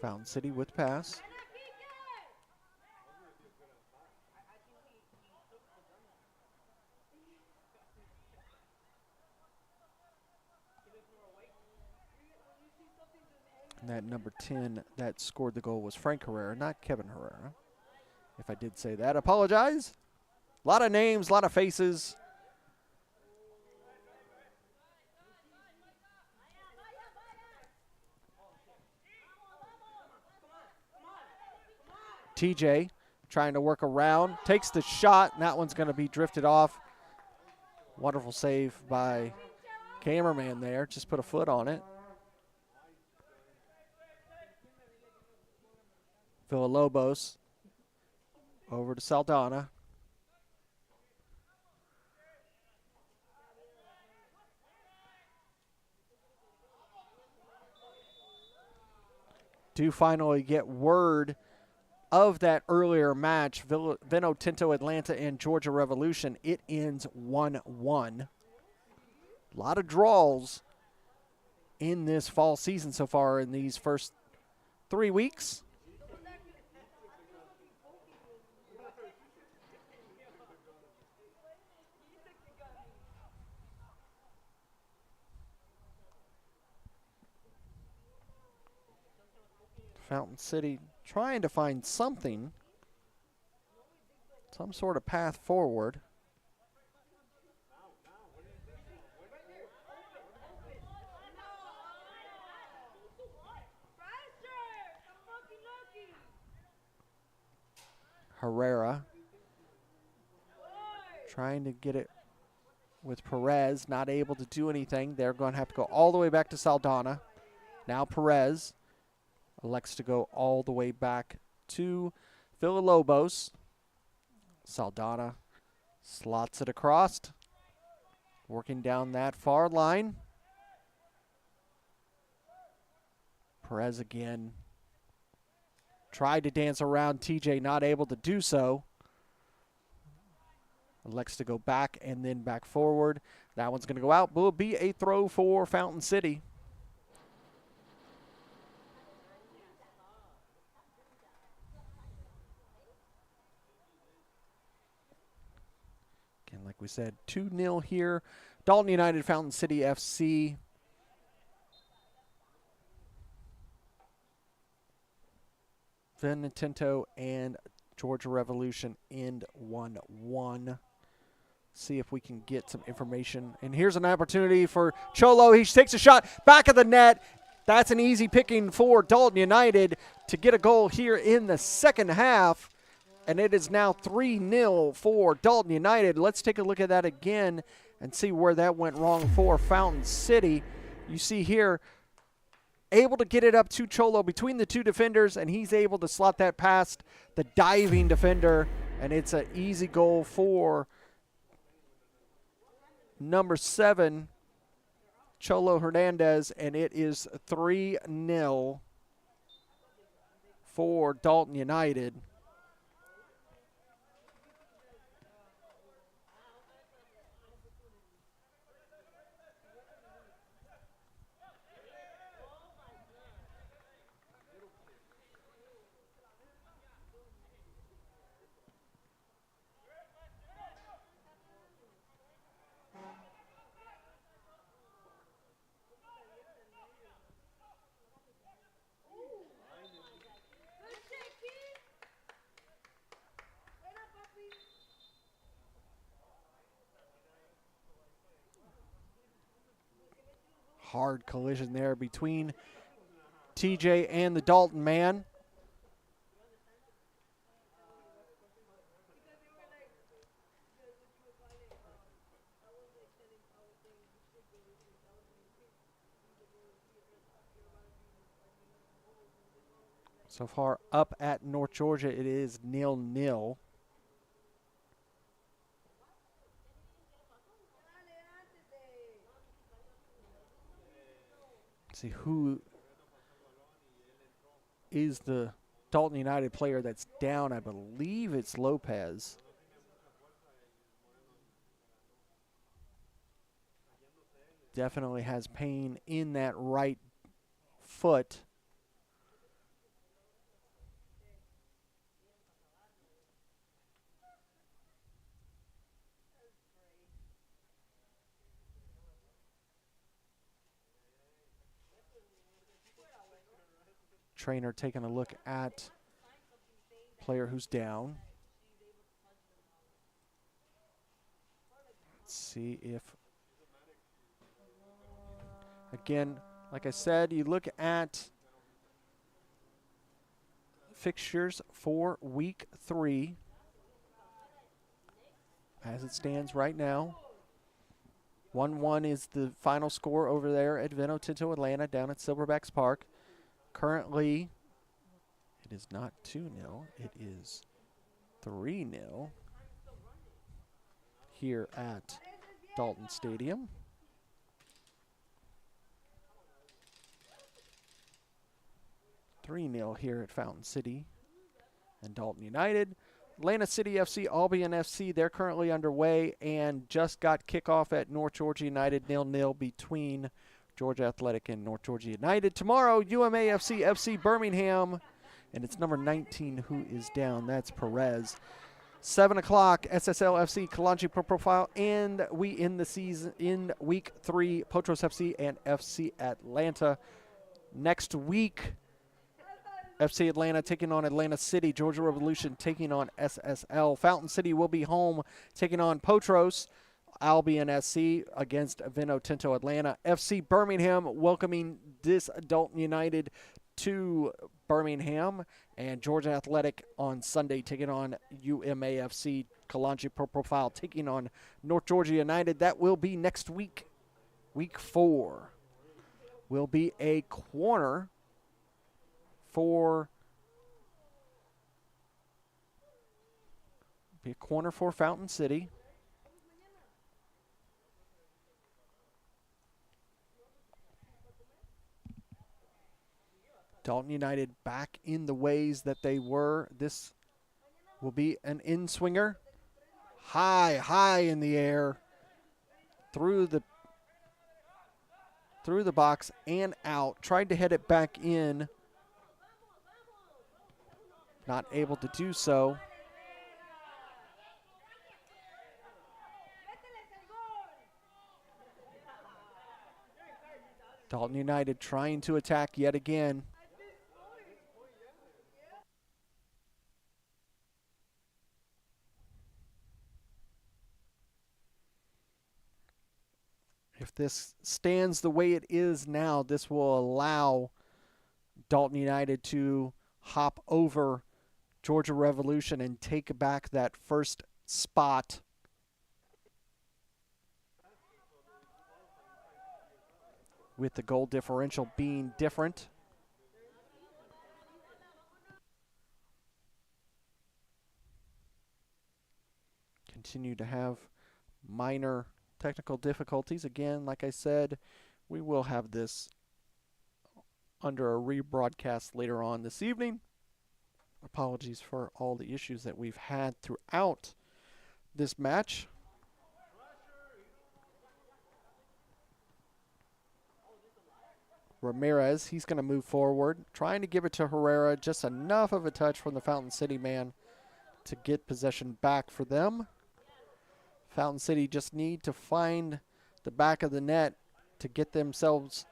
Fountain City with pass. And that number 10 that scored the goal was Frank Herrera, not Kevin Herrera. If I did say that, apologize. A lot of names, a lot of faces. TJ trying to work around, takes the shot, and that one's going to be drifted off. Wonderful save by cameraman there, just put a foot on it. Villalobos over to Saldana. Do finally get word of that earlier match, Vino Tinto Atlanta and Georgia Revolution. It ends 1-1. A lot of draws in this fall season so far in these first 3 weeks. Fountain City trying to find something, some sort of path forward. Herrera trying to get it with Perez, not able to do anything. They're going to have to go all the way back to Saldana. Now Perez elects to go all the way back to Villalobos. Saldana slots it across, working down that far line. Perez again tried to dance around TJ, not able to do so. Elects to go back and then back forward. That one's going to go out. Will be a throw for Fountain City. Like we said, 2-0 here. Dalton United, Fountain City FC. Vinotinto and Georgia Revolution end 1-1. See if we can get some information. And here's an opportunity for Cholo. He takes a shot back of the net. That's an easy picking for Dalton United to get a goal here in the second half. And it is now 3-0 for Dalton United. Let's take a look at that again and see where that went wrong for Fountain City. You see here, able to get it up to Cholo between the two defenders, and he's able to slot that past the diving defender, and it's an easy goal for number 7, Cholo Hernandez, and it is 3-0 for Dalton United. hard collision there between TJ and the Dalton man. So far up at North Georgia, it is 0-0. See who is the Dalton United player that's down. I believe it's Lopez. Definitely has pain in that right foot. Trainer taking a look at player who's down. Let's see if, again, like I said, you look at fixtures for week 3 as it stands right now. 1-1 is the final score over there at Vino Tinto Atlanta down at Silverbacks Park. Currently, it is not 2-0, it is 3-0 here at Dalton Stadium. (3-0) here at Fountain City and Dalton United. Atlanta City FC, Albion FC, they're currently underway and just got kickoff at North Georgia United, 0-0 between Georgia Athletic and North Georgia United. Tomorrow, UMAFC FC Birmingham, and it's number 19 who is down. That's Perez. 7 o'clock, SSL FC Kalanchi Pro Profile, and we end the season in week 3, Potros FC and FC Atlanta. Next week, FC Atlanta taking on Atlanta City, Georgia Revolution taking on SSL. Fountain City will be home taking on Potros. Albion SC against Vino Tinto Atlanta. FC Birmingham welcoming this Dalton United to Birmingham. And Georgia Athletic on Sunday taking on UMAFC. Kalanchi Pro Profile taking on North Georgia United. That will be next week. Week 4 will be a corner for Fountain City. Dalton United back in the ways that they were. This will be an in-swinger. High in the air. Through the box and out. Tried to head it back in. Not able to do so. Dalton United trying to attack yet again. If this stands the way it is now, this will allow Dalton United to hop over Georgia Revolution and take back that first spot. With the goal differential being different. Continue to have minor technical difficulties. Again, like I said, we will have this under a rebroadcast later on this evening. Apologies for all the issues that we've had throughout this match. Ramirez, he's going to move forward, trying to give it to Herrera. Just enough of a touch from the Fountain City man to get possession back for them. Fountain City just need to find the back of the net to get themselves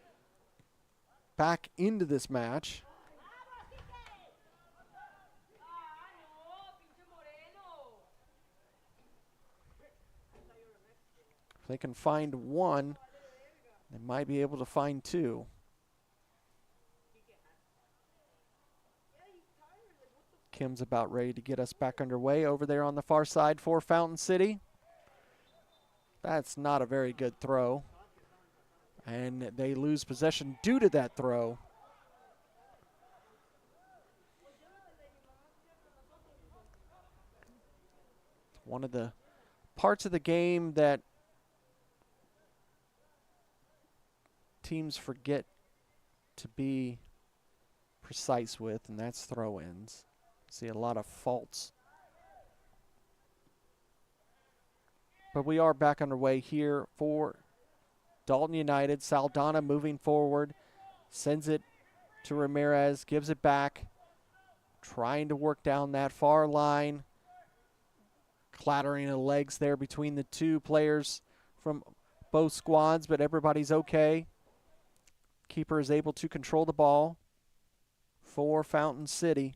back into this match. If they can find one, They might be able to find two. Kim's about ready to get us back underway over there on the far side for Fountain City. That's not a very good throw. And they lose possession due to that throw. One of the parts of the game that teams forget to be precise with, and that's throw-ins. See a lot of faults. But we are back underway here for Dalton United. Saldana moving forward, sends it to Ramirez, gives it back, trying to work down that far line. Clattering the legs there between the two players from both squads, but everybody's okay. Keeper is able to control the ball for Fountain City.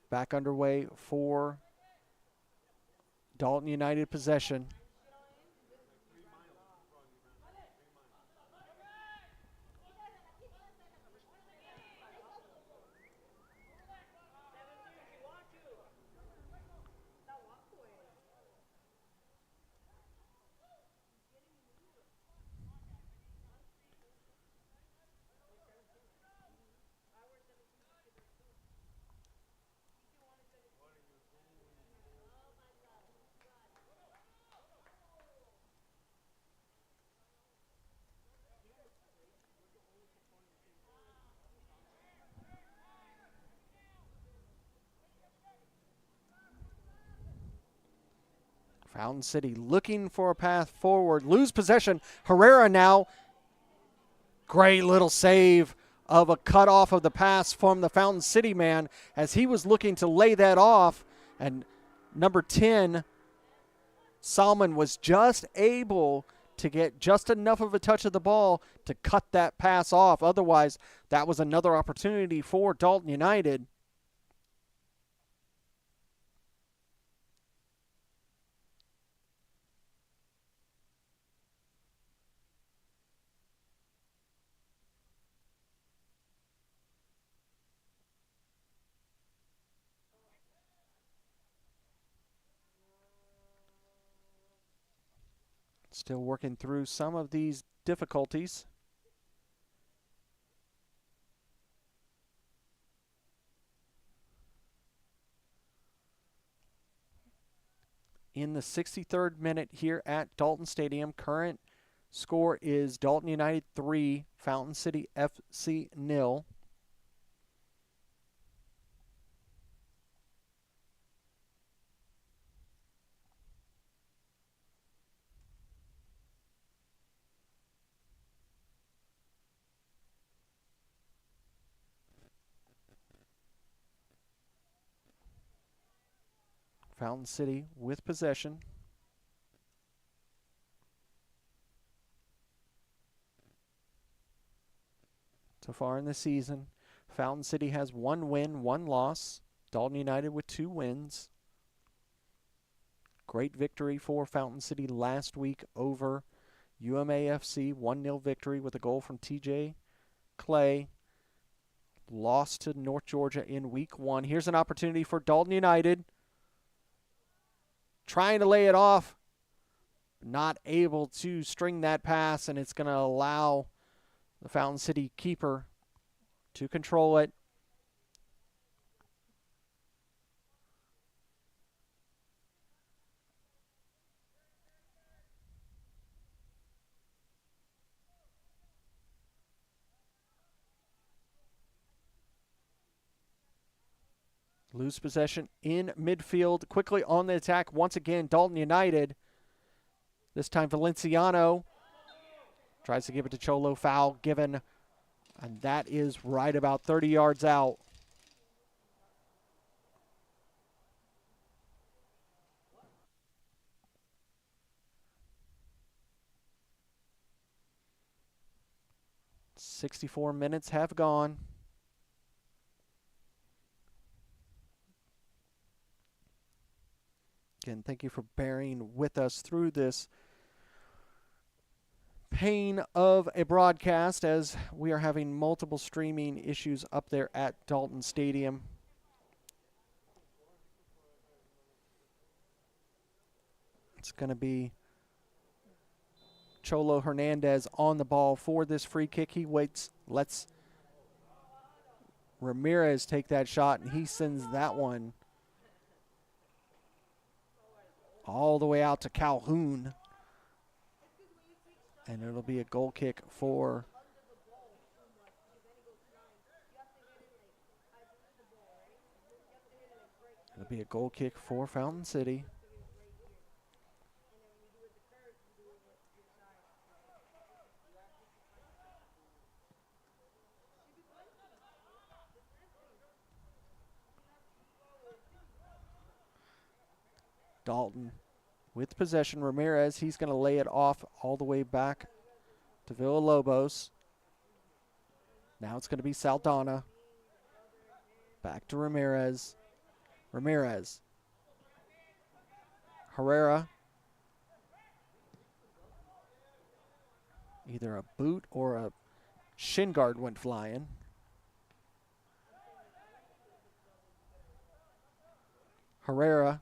Back underway for Dalton United possession. Fountain City looking for a path forward. Lose possession. Herrera now. Great little save of a cutoff of the pass from the Fountain City man as he was looking to lay that off. And number 10, Salmon, was just able to get just enough of a touch of the ball to cut that pass off. Otherwise, that was another opportunity for Dalton United. Still working through some of these difficulties. In the 63rd minute here at Dalton Stadium, current score is Dalton United 3, Fountain City FC 0. Fountain City with possession. So far in the season, Fountain City has 1 win, 1 loss. Dalton United with 2 wins. Great victory for Fountain City last week over UMAFC. 1-0 victory with a goal from TJ Clay. Lost to North Georgia in week 1. Here's an opportunity for Dalton United. Trying to lay it off, not able to string that pass, and it's going to allow the Fountain City keeper to control it. Lose possession in midfield. Quickly on the attack once again, Dalton United. This time Valenciano tries to give it to Cholo. Foul given, and that is right about 30 yards out. 64 minutes have gone. Again, thank you for bearing with us through this pain of a broadcast as we are having multiple streaming issues up there at Dalton Stadium. It's going to be Cholo Hernandez on the ball for this free kick. He waits, lets Ramirez take that shot, and he sends that one all the way out to Calhoun. And it'll be a goal kick for Fountain City. Dalton with possession. Ramirez, he's going to lay it off all the way back to Villalobos. Now it's going to be Saldana. Back to Ramirez. Ramirez. Herrera. Either a boot or a shin guard went flying. Herrera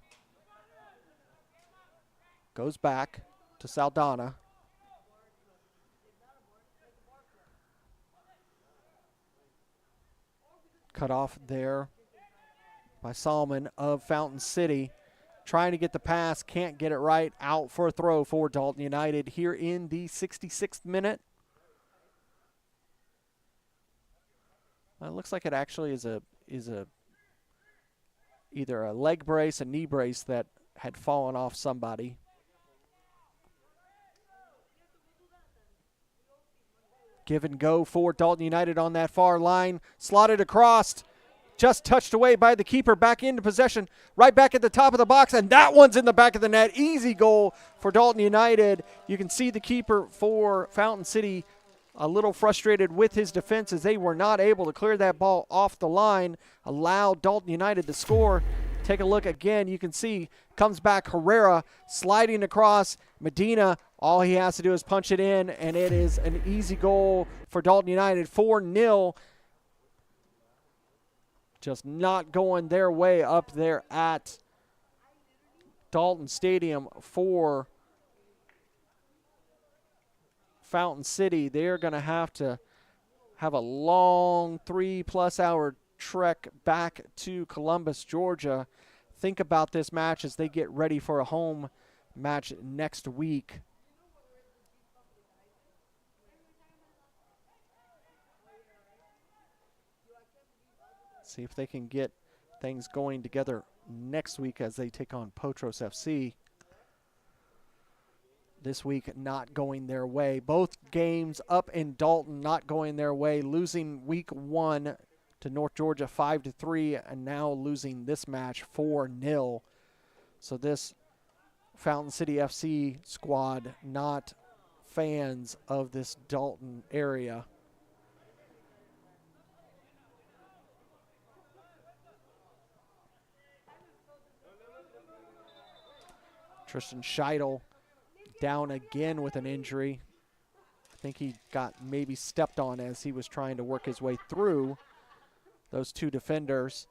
goes back to Saldana. Cut off there by Salmon of Fountain City. Trying to get the pass, can't get it right. Out for a throw for Dalton United here in the 66th minute. It looks like it actually is either a leg brace, a knee brace that had fallen off somebody. Give and go for Dalton United on that far line. Slotted across. Just touched away by the keeper. Back into possession. Right back at the top of the box. And that one's in the back of the net. Easy goal for Dalton United. You can see the keeper for Fountain City a little frustrated with his defense as they were not able to clear that ball off the line. Allowed Dalton United to score. Take a look again. You can see comes back Herrera sliding across. Medina, all he has to do is punch it in, and it is an easy goal for Dalton United. 4-0. Just not going their way up there at Dalton Stadium for Fountain City. They're going to have a long 3+ hour trek back to Columbus, Georgia. Think about this match as they get ready for a home match next week. See if they can get things going together next week as they take on Potros FC. This week not going their way. Both games up in Dalton not going their way. Losing week 1 to North Georgia 5-3, and now losing this match 4-0. So this Fountain City FC squad not fans of this Dalton area. Tristan Scheidel down again with an injury. I think he got maybe stepped on as he was trying to work his way through those two defenders.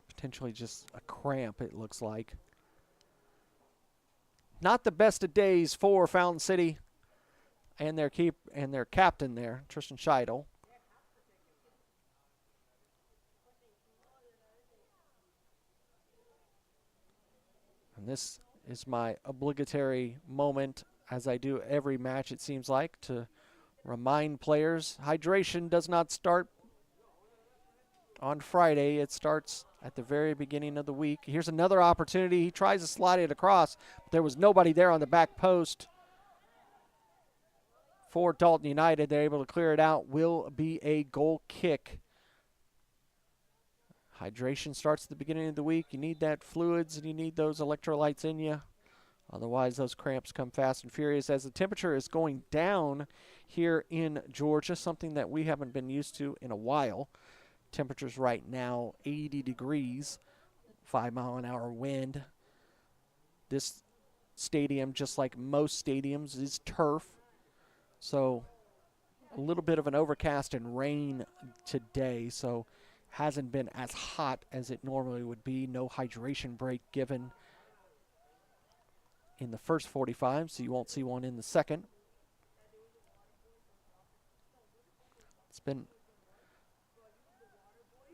Potentially just a cramp, it looks like. Not the best of days for Fountain City and their captain there, Tristan Scheidel. And this is my obligatory moment, as I do every match, it seems like, to remind players hydration does not start on Friday. It starts at the very beginning of the week. Here's another opportunity. He tries to slide it across, but there was nobody there on the back post for Dalton United. They're able to clear it out. Will be a goal kick. Hydration starts at the beginning of the week. You need that fluids and you need those electrolytes in you. Otherwise, those cramps come fast and furious as the temperature is going down here in Georgia, something that we haven't been used to in a while. Temperatures right now 80 degrees, 5-mile-an-hour wind. This stadium, just like most stadiums, is turf. So a little bit of an overcast and rain today, so hasn't been as hot as it normally would be. No hydration break given in the first 45, so you won't see one in the second. It's been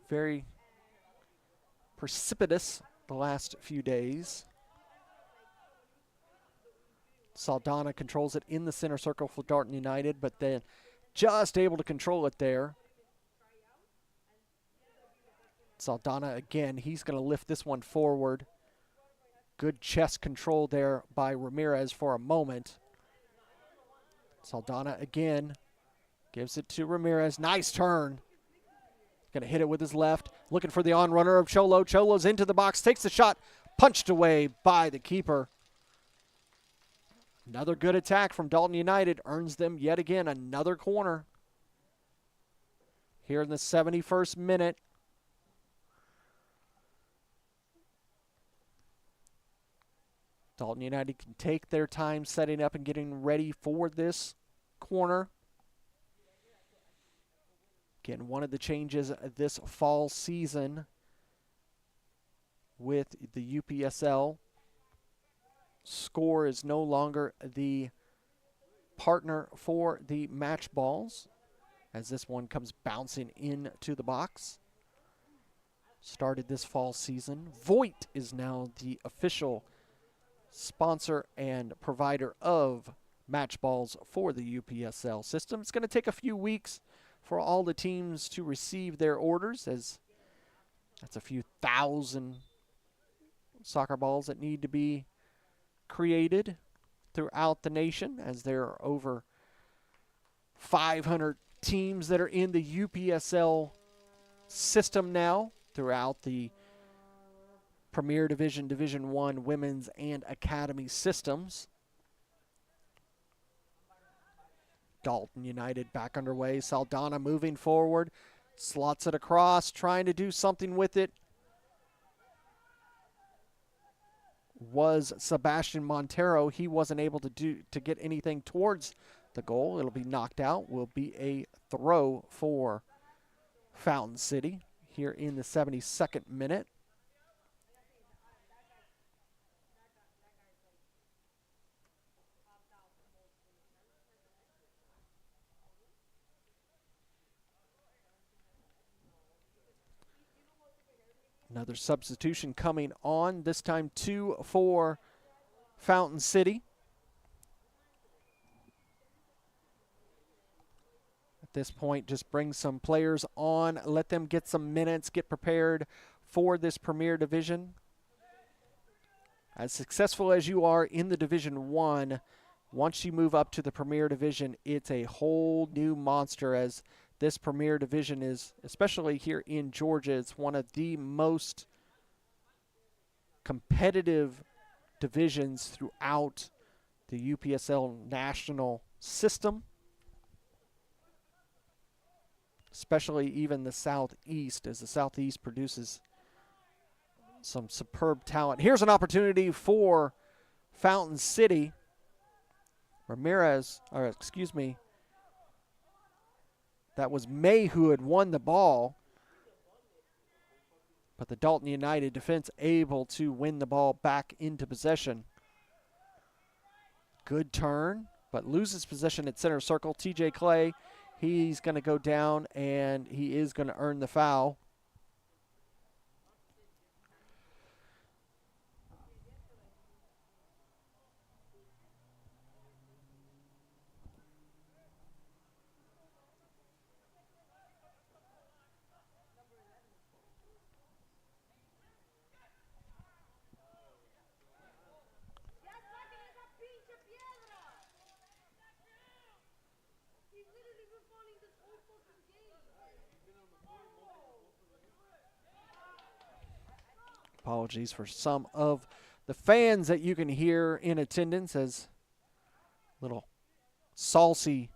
very precipitous the last few days. Saldana controls it in the center circle for Dalton United, but then just able to control it there. Saldana again, he's going to lift this one forward. Good chest control there by Ramirez for a moment. Saldana again gives it to Ramirez. Nice turn. Going to hit it with his left. Looking for the on-runner of Cholo. Cholo's into the box, takes the shot, punched away by the keeper. Another good attack from Dalton United earns them yet again another corner. Here in the 71st minute. Dalton United can take their time setting up and getting ready for this corner. Again, one of the changes this fall season with the UPSL, score is no longer the partner for the match balls, as this one comes bouncing into the box. Started this fall season. Voigt is now the official sponsor and provider of match balls for the UPSL system. It's going to take a few weeks for all the teams to receive their orders, as that's a few thousand soccer balls that need to be created throughout the nation, as there are over 500 teams that are in the UPSL system now throughout the Premier Division, Division I, Women's, and Academy systems. Dalton United back underway. Saldana moving forward. Slots it across, trying to do something with it. Was Sebastian Montero. He wasn't able to get anything towards the goal. It'll be knocked out. Will be a throw for Fountain City here in the 72nd minute. Another substitution coming on, this time 2 for Fountain City. At this point, just bring some players on, let them get some minutes, get prepared for this Premier Division. As successful as you are in the Division I, once you move up to the Premier Division, it's a whole new monster, as this Premier Division is, especially here in Georgia, it's one of the most competitive divisions throughout the UPSL national system, especially even the Southeast, as the Southeast produces some superb talent. Here's an opportunity for Fountain City. That was May who had won the ball, but the Dalton United defense able to win the ball back into possession. Good turn, but loses possession at center circle. TJ Clay, he's going to go down, and he is going to earn the foul. Apologies for some of the fans that you can hear in attendance as little saucy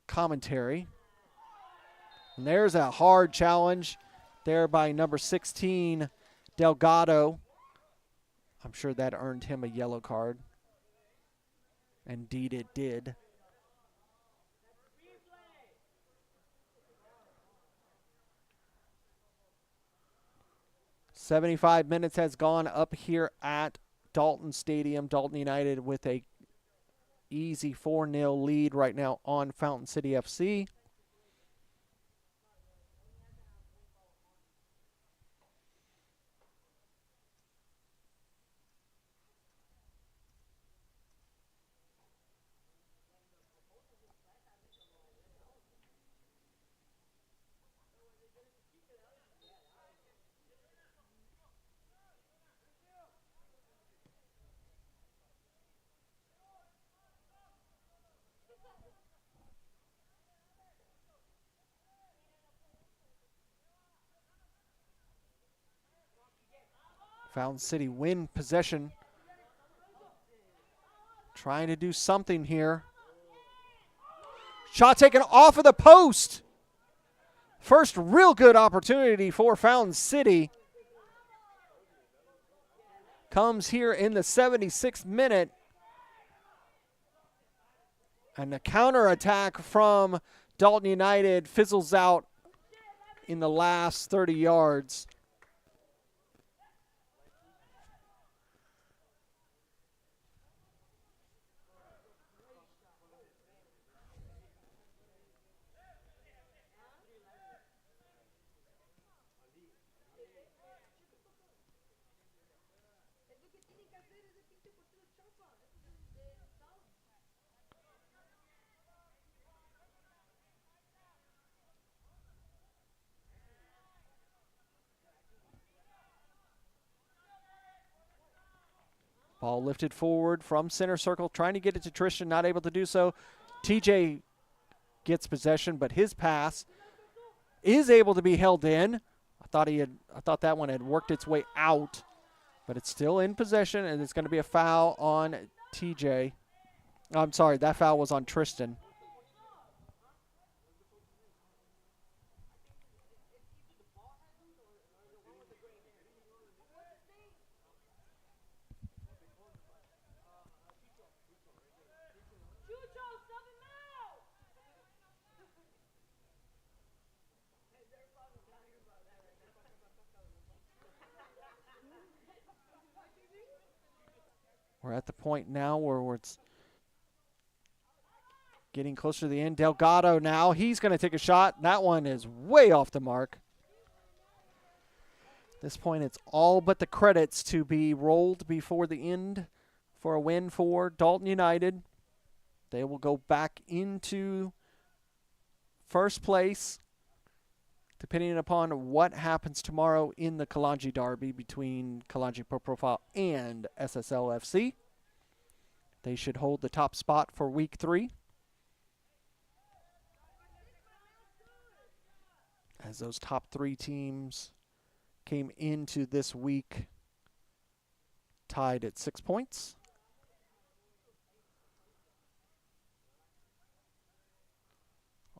commentary. And there's a hard challenge there by number 16, Delgado. I'm sure that earned him a yellow card. Indeed it did. "75 minutes has gone up here at Dalton Stadium. Dalton United with a easy 4-0 lead right now on Fountain City FC. Fountain City win possession. Trying to do something here. Shot taken off of the post. First real good opportunity for Fountain City. Comes here in the 76th minute. And the counterattack from Dalton United fizzles out in the last 30 yards. Ball lifted forward from center circle, trying to get it to Tristan, not able to do so. TJ gets possession, but his pass is able to be held in. I thought that one had worked its way out, but it's still in possession, and it's going to be a foul on TJ. I'm sorry, that foul was on Tristan. We're at the point now where it's getting closer to the end. Delgado now, he's going to take a shot. That one is way off the mark. At this point, it's all but the credits to be rolled before the end for a win for Dalton United. They will go back into first place, depending upon what happens tomorrow in the Kalanji Derby between Kalanji Pro Profile and SSLFC. They should hold the top spot for week 3. As those top 3 teams came into this week tied at 6 points.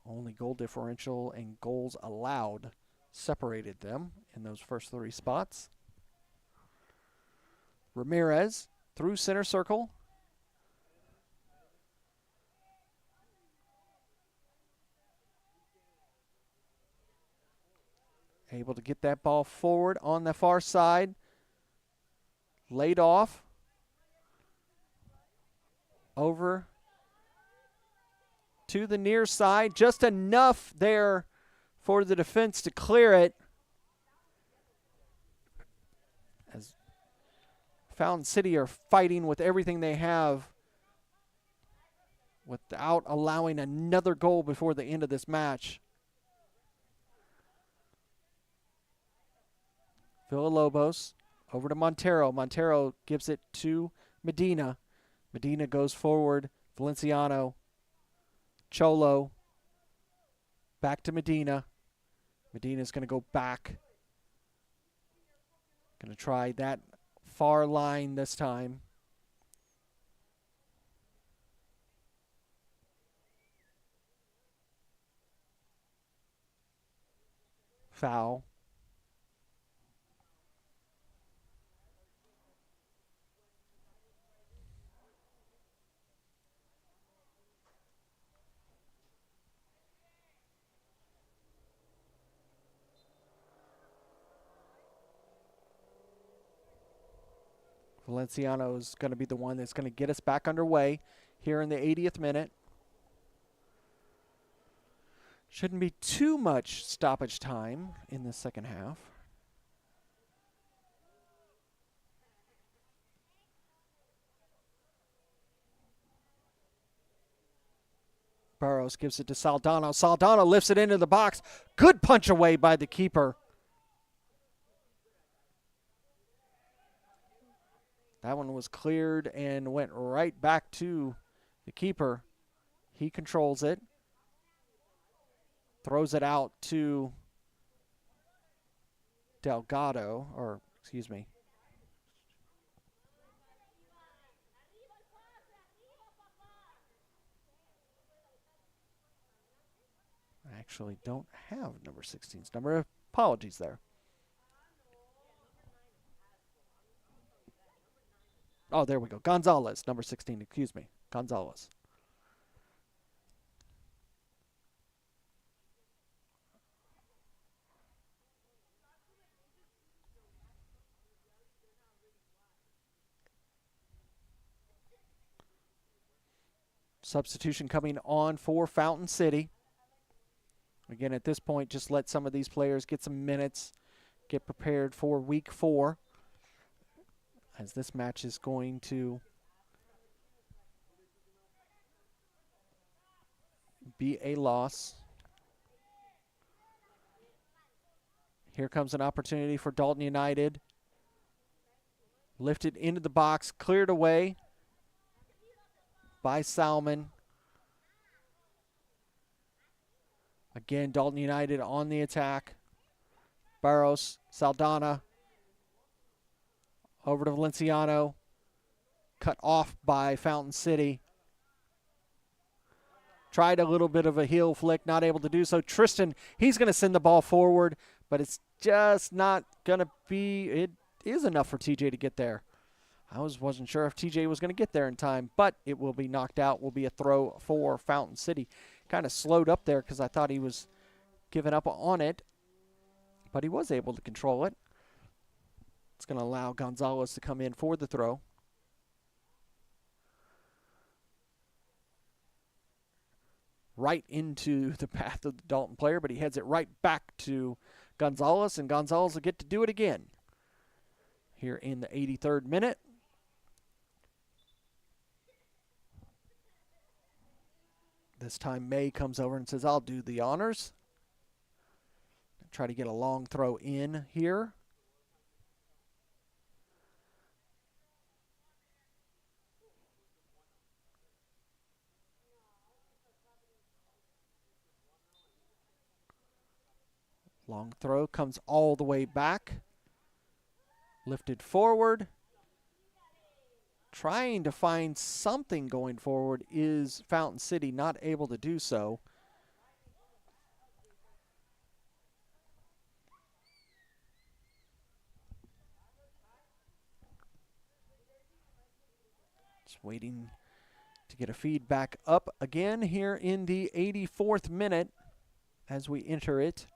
Only goal differential and goals allowed separated them in those first 3 spots. Ramirez through center circle. Able to get that ball forward on the far side. Laid off. Over to the near side. Just enough there for the defense to clear it. As Fountain City are fighting with everything they have without allowing another goal before the end of this match. Villalobos over to Montero. Montero gives it to Medina. Medina goes forward. Valenciano. Cholo. Back to Medina. Medina's going to go back. Going to try that far line this time. Foul. Valenciano is going to be the one that's going to get us back underway here in the 80th minute. Shouldn't be too much stoppage time in the second half. Burrows gives it to Saldana. Saldana lifts it into the box. Good punch away by the keeper. That one was cleared and went right back to the keeper. He controls it. Throws it out to Delgado, or excuse me. I actually don't have number 16's number. Apologies there. Oh, there we go. Gonzalez, number 16, excuse me. Gonzalez. Substitution coming on for Fountain City. Again, at this point, just let some of these players get some minutes, get prepared for week 4, as this match is going to be a loss. Here comes an opportunity for Dalton United. Lifted into the box, cleared away by Salmon. Again, Dalton United on the attack. Barros, Saldana, over to Valenciano. Cut off by Fountain City. Tried a little bit of a heel flick, not able to do so. Tristan, he's going to send the ball forward, but it's just not going to be, it is enough for TJ to get there. I wasn't sure if TJ was going to get there in time, but it will be knocked out. Will be a throw for Fountain City. Kind of slowed up there because I thought he was giving up on it, but he was able to control it. It's going to allow Gonzalez to come in for the throw. Right into the path of the Dalton player, but he heads it right back to Gonzalez, and Gonzalez will get to do it again here in the 83rd minute. This time May comes over and says, I'll do the honors. Try to get a long throw in here. Long throw comes all the way back. Lifted forward. Trying to find something going forward is Fountain City, not able to do so. Just waiting to get a feed back up again here in the 84th minute as we enter it.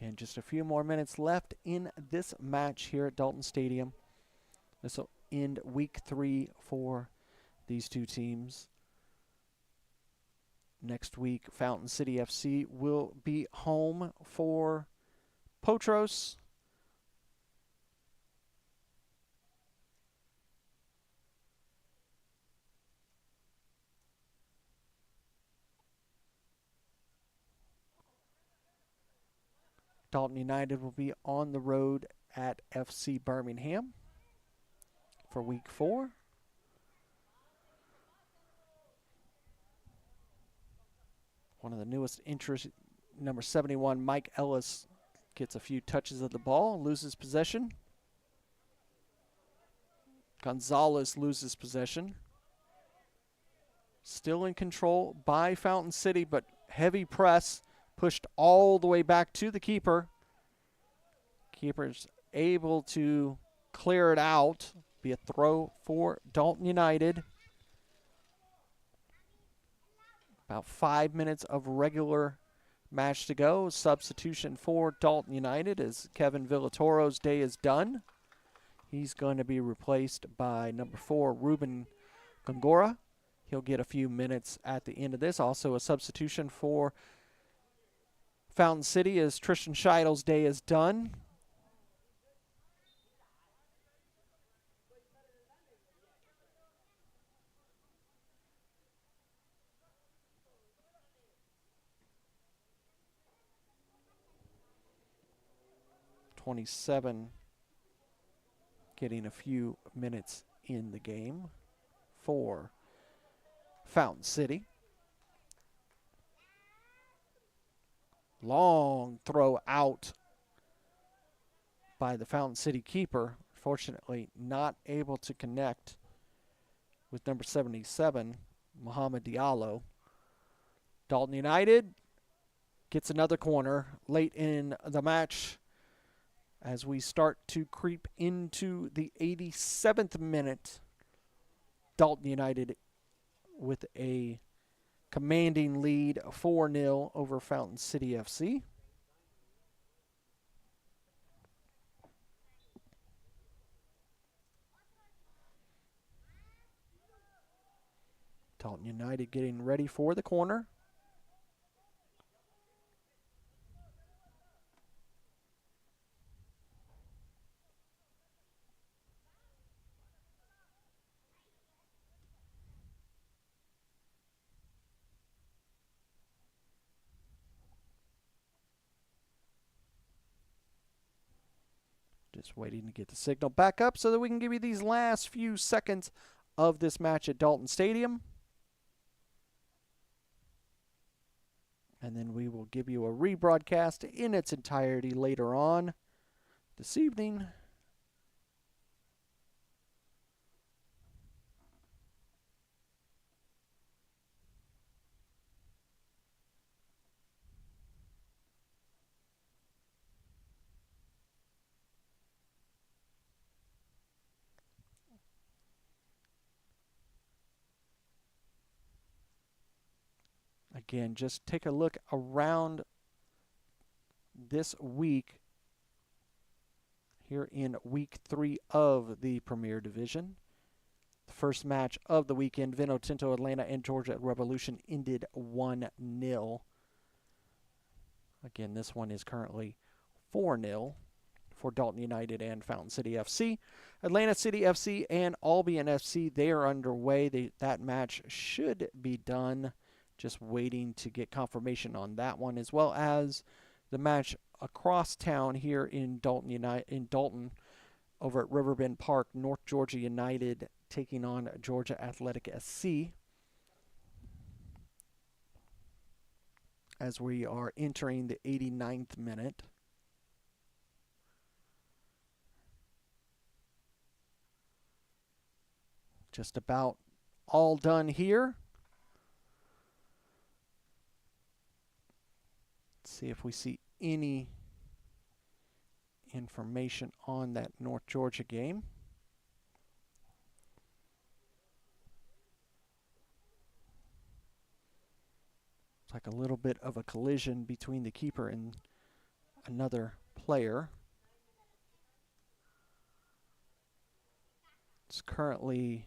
And just a few more minutes left in this match here at Dalton Stadium. This will end week 3 for these two teams. Next week, Fountain City FC will be home for Potros. Dalton United will be on the road at FC Birmingham for week 4. One of the newest entries, number 71, Mike Ellis, gets a few touches of the ball, loses possession. Gonzalez loses possession. Still in control by Fountain City, but heavy press pushed all the way back to the keeper. Keeper's able to clear it out. Be a throw for Dalton United. About 5 minutes of regular match to go. Substitution for Dalton United as Kevin Villatoro's day is done. He's going to be replaced by number 4, Ruben Gongora. He'll get a few minutes at the end of this. Also a substitution for Fountain City as Tristan Scheidl's day is done. (27) getting a few minutes in the game for Fountain City. Long throw out by the Fountain City keeper. Fortunately, not able to connect with number 77, Mohamed Diallo. Dalton United gets another corner late in the match as we start to creep into the 87th minute. Dalton United with a commanding lead, 4-0 over Fountain City FC. Dalton United getting ready for the corner. Just waiting to get the signal back up so that we can give you these last few seconds of this match at Dalton Stadium. And then we will give you a rebroadcast in its entirety later on this evening. Again, just take a look around this week here in week 3 of the Premier Division. The first match of the weekend, Vino Tinto Atlanta and Georgia Revolution, ended 1-0. Again, this one is currently 4-0 for Dalton United and Fountain City FC. Atlanta City FC and Albion FC, they are underway. That match should be done. Just waiting to get confirmation on that one, as well as the match across town here in Dalton over at Riverbend Park, North Georgia United taking on Georgia Athletic SC. As we are entering the 89th minute. Just about all done here. Let's see if we see any information on that North Georgia game. It's like a little bit of a collision between the keeper and another player. It's currently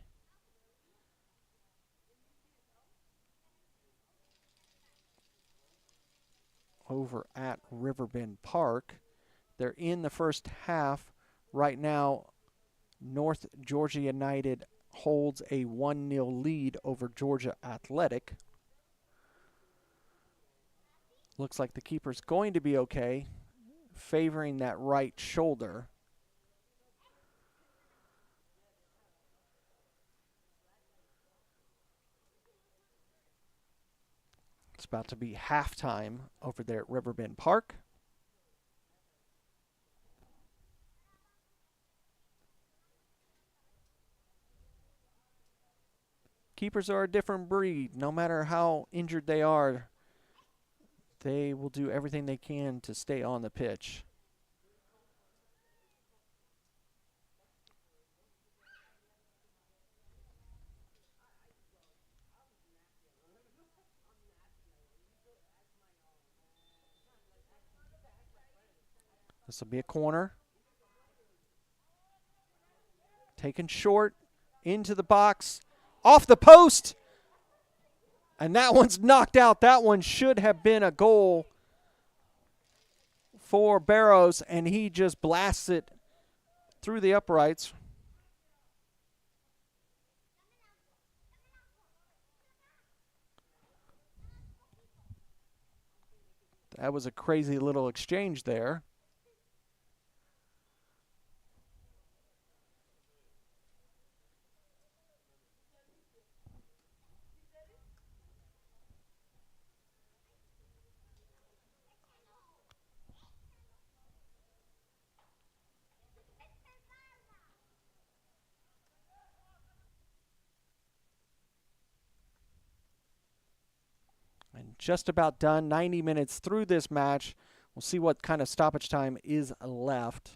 over at Riverbend Park. They're in the first half right now. North Georgia United holds a 1-0 lead over Georgia Athletic. Looks like the keeper's going to be okay, favoring that right shoulder. It's about to be halftime over there at Riverbend Park. Keepers are a different breed. No matter how injured they are, they will do everything they can to stay on the pitch. This will be a corner. Taken short, into the box, off the post. And that one's knocked out. That one should have been a goal for Barrows, and he just blasts it through the uprights. That was a crazy little exchange there. And just about done, 90 minutes through this match. We'll see what kind of stoppage time is left.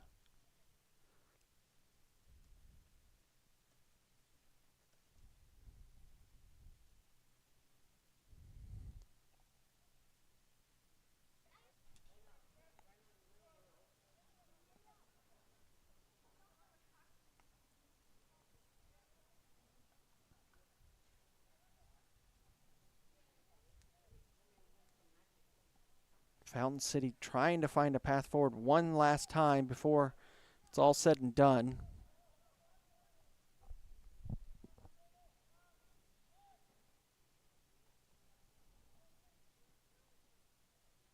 Fountain City trying to find a path forward one last time before it's all said and done.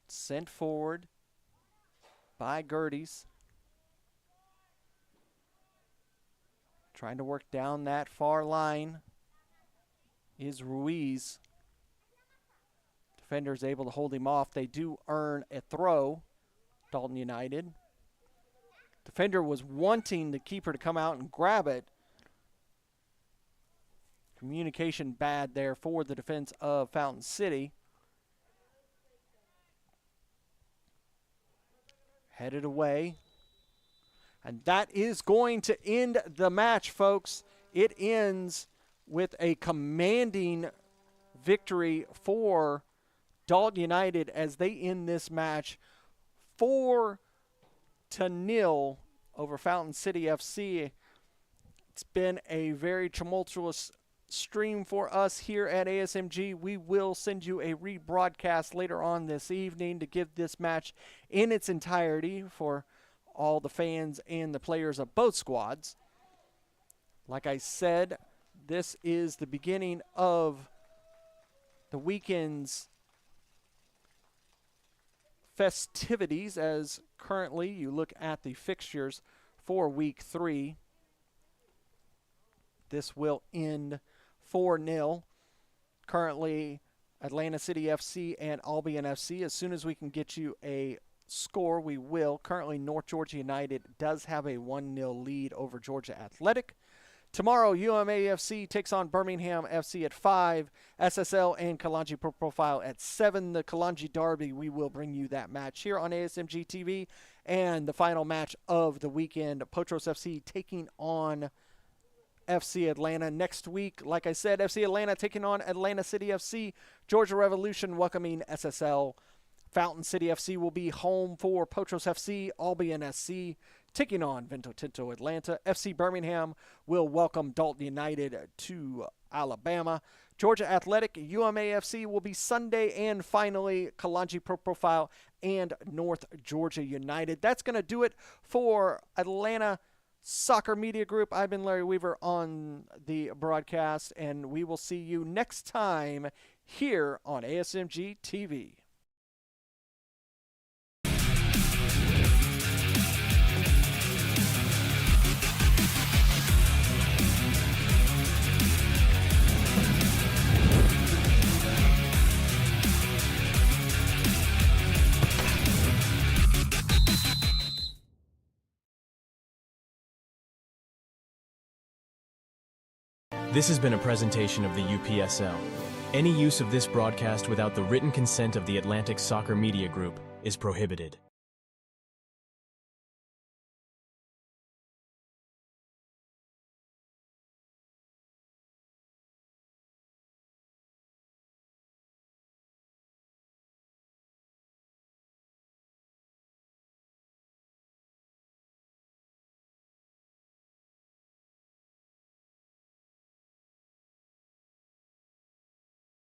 Sent forward by Gerties. Trying to work down that far line is Ruiz. Defender is able to hold him off. They do earn a throw, Dalton United. Defender was wanting the keeper to come out and grab it. Communication bad there for the defense of Fountain City. Headed away. And that is going to end the match, folks. It ends with a commanding victory for Dalton United as they end this match 4-0 over Fountain City FC. It's been a very tumultuous stream for us here at ASMG. We will send you a rebroadcast later on this evening to give this match in its entirety for all the fans and the players of both squads. Like I said, this is the beginning of the weekend's festivities, as currently you look at the fixtures for week 3. This will end 4-0. Currently, Atlanta City FC and Albion FC. As soon as we can get you a score, we will. Currently, North Georgia United does have a 1-0 lead over Georgia Athletic. Tomorrow, UMAFC takes on Birmingham FC at 5. SSL and Kalanji Profile at 7. The Kalanji Derby, we will bring you that match here on ASMG TV. And the final match of the weekend, Potros FC taking on FC Atlanta next week. Like I said, FC Atlanta taking on Atlanta City FC. Georgia Revolution welcoming SSL. Fountain City FC will be home for Potros FC. Albion SC taking on Vento Tinto Atlanta. FC Birmingham will welcome Dalton United to Alabama. Georgia Athletic, UMAFC will be Sunday, and finally, Kalanji Pro Profile and North Georgia United. That's going to do it for Atlanta Soccer Media Group. I've been Larry Weaver on the broadcast, and we will see you next time here on ASMG TV. This has been a presentation of the UPSL. Any use of this broadcast without the written consent of the Atlantic Soccer Media Group is prohibited.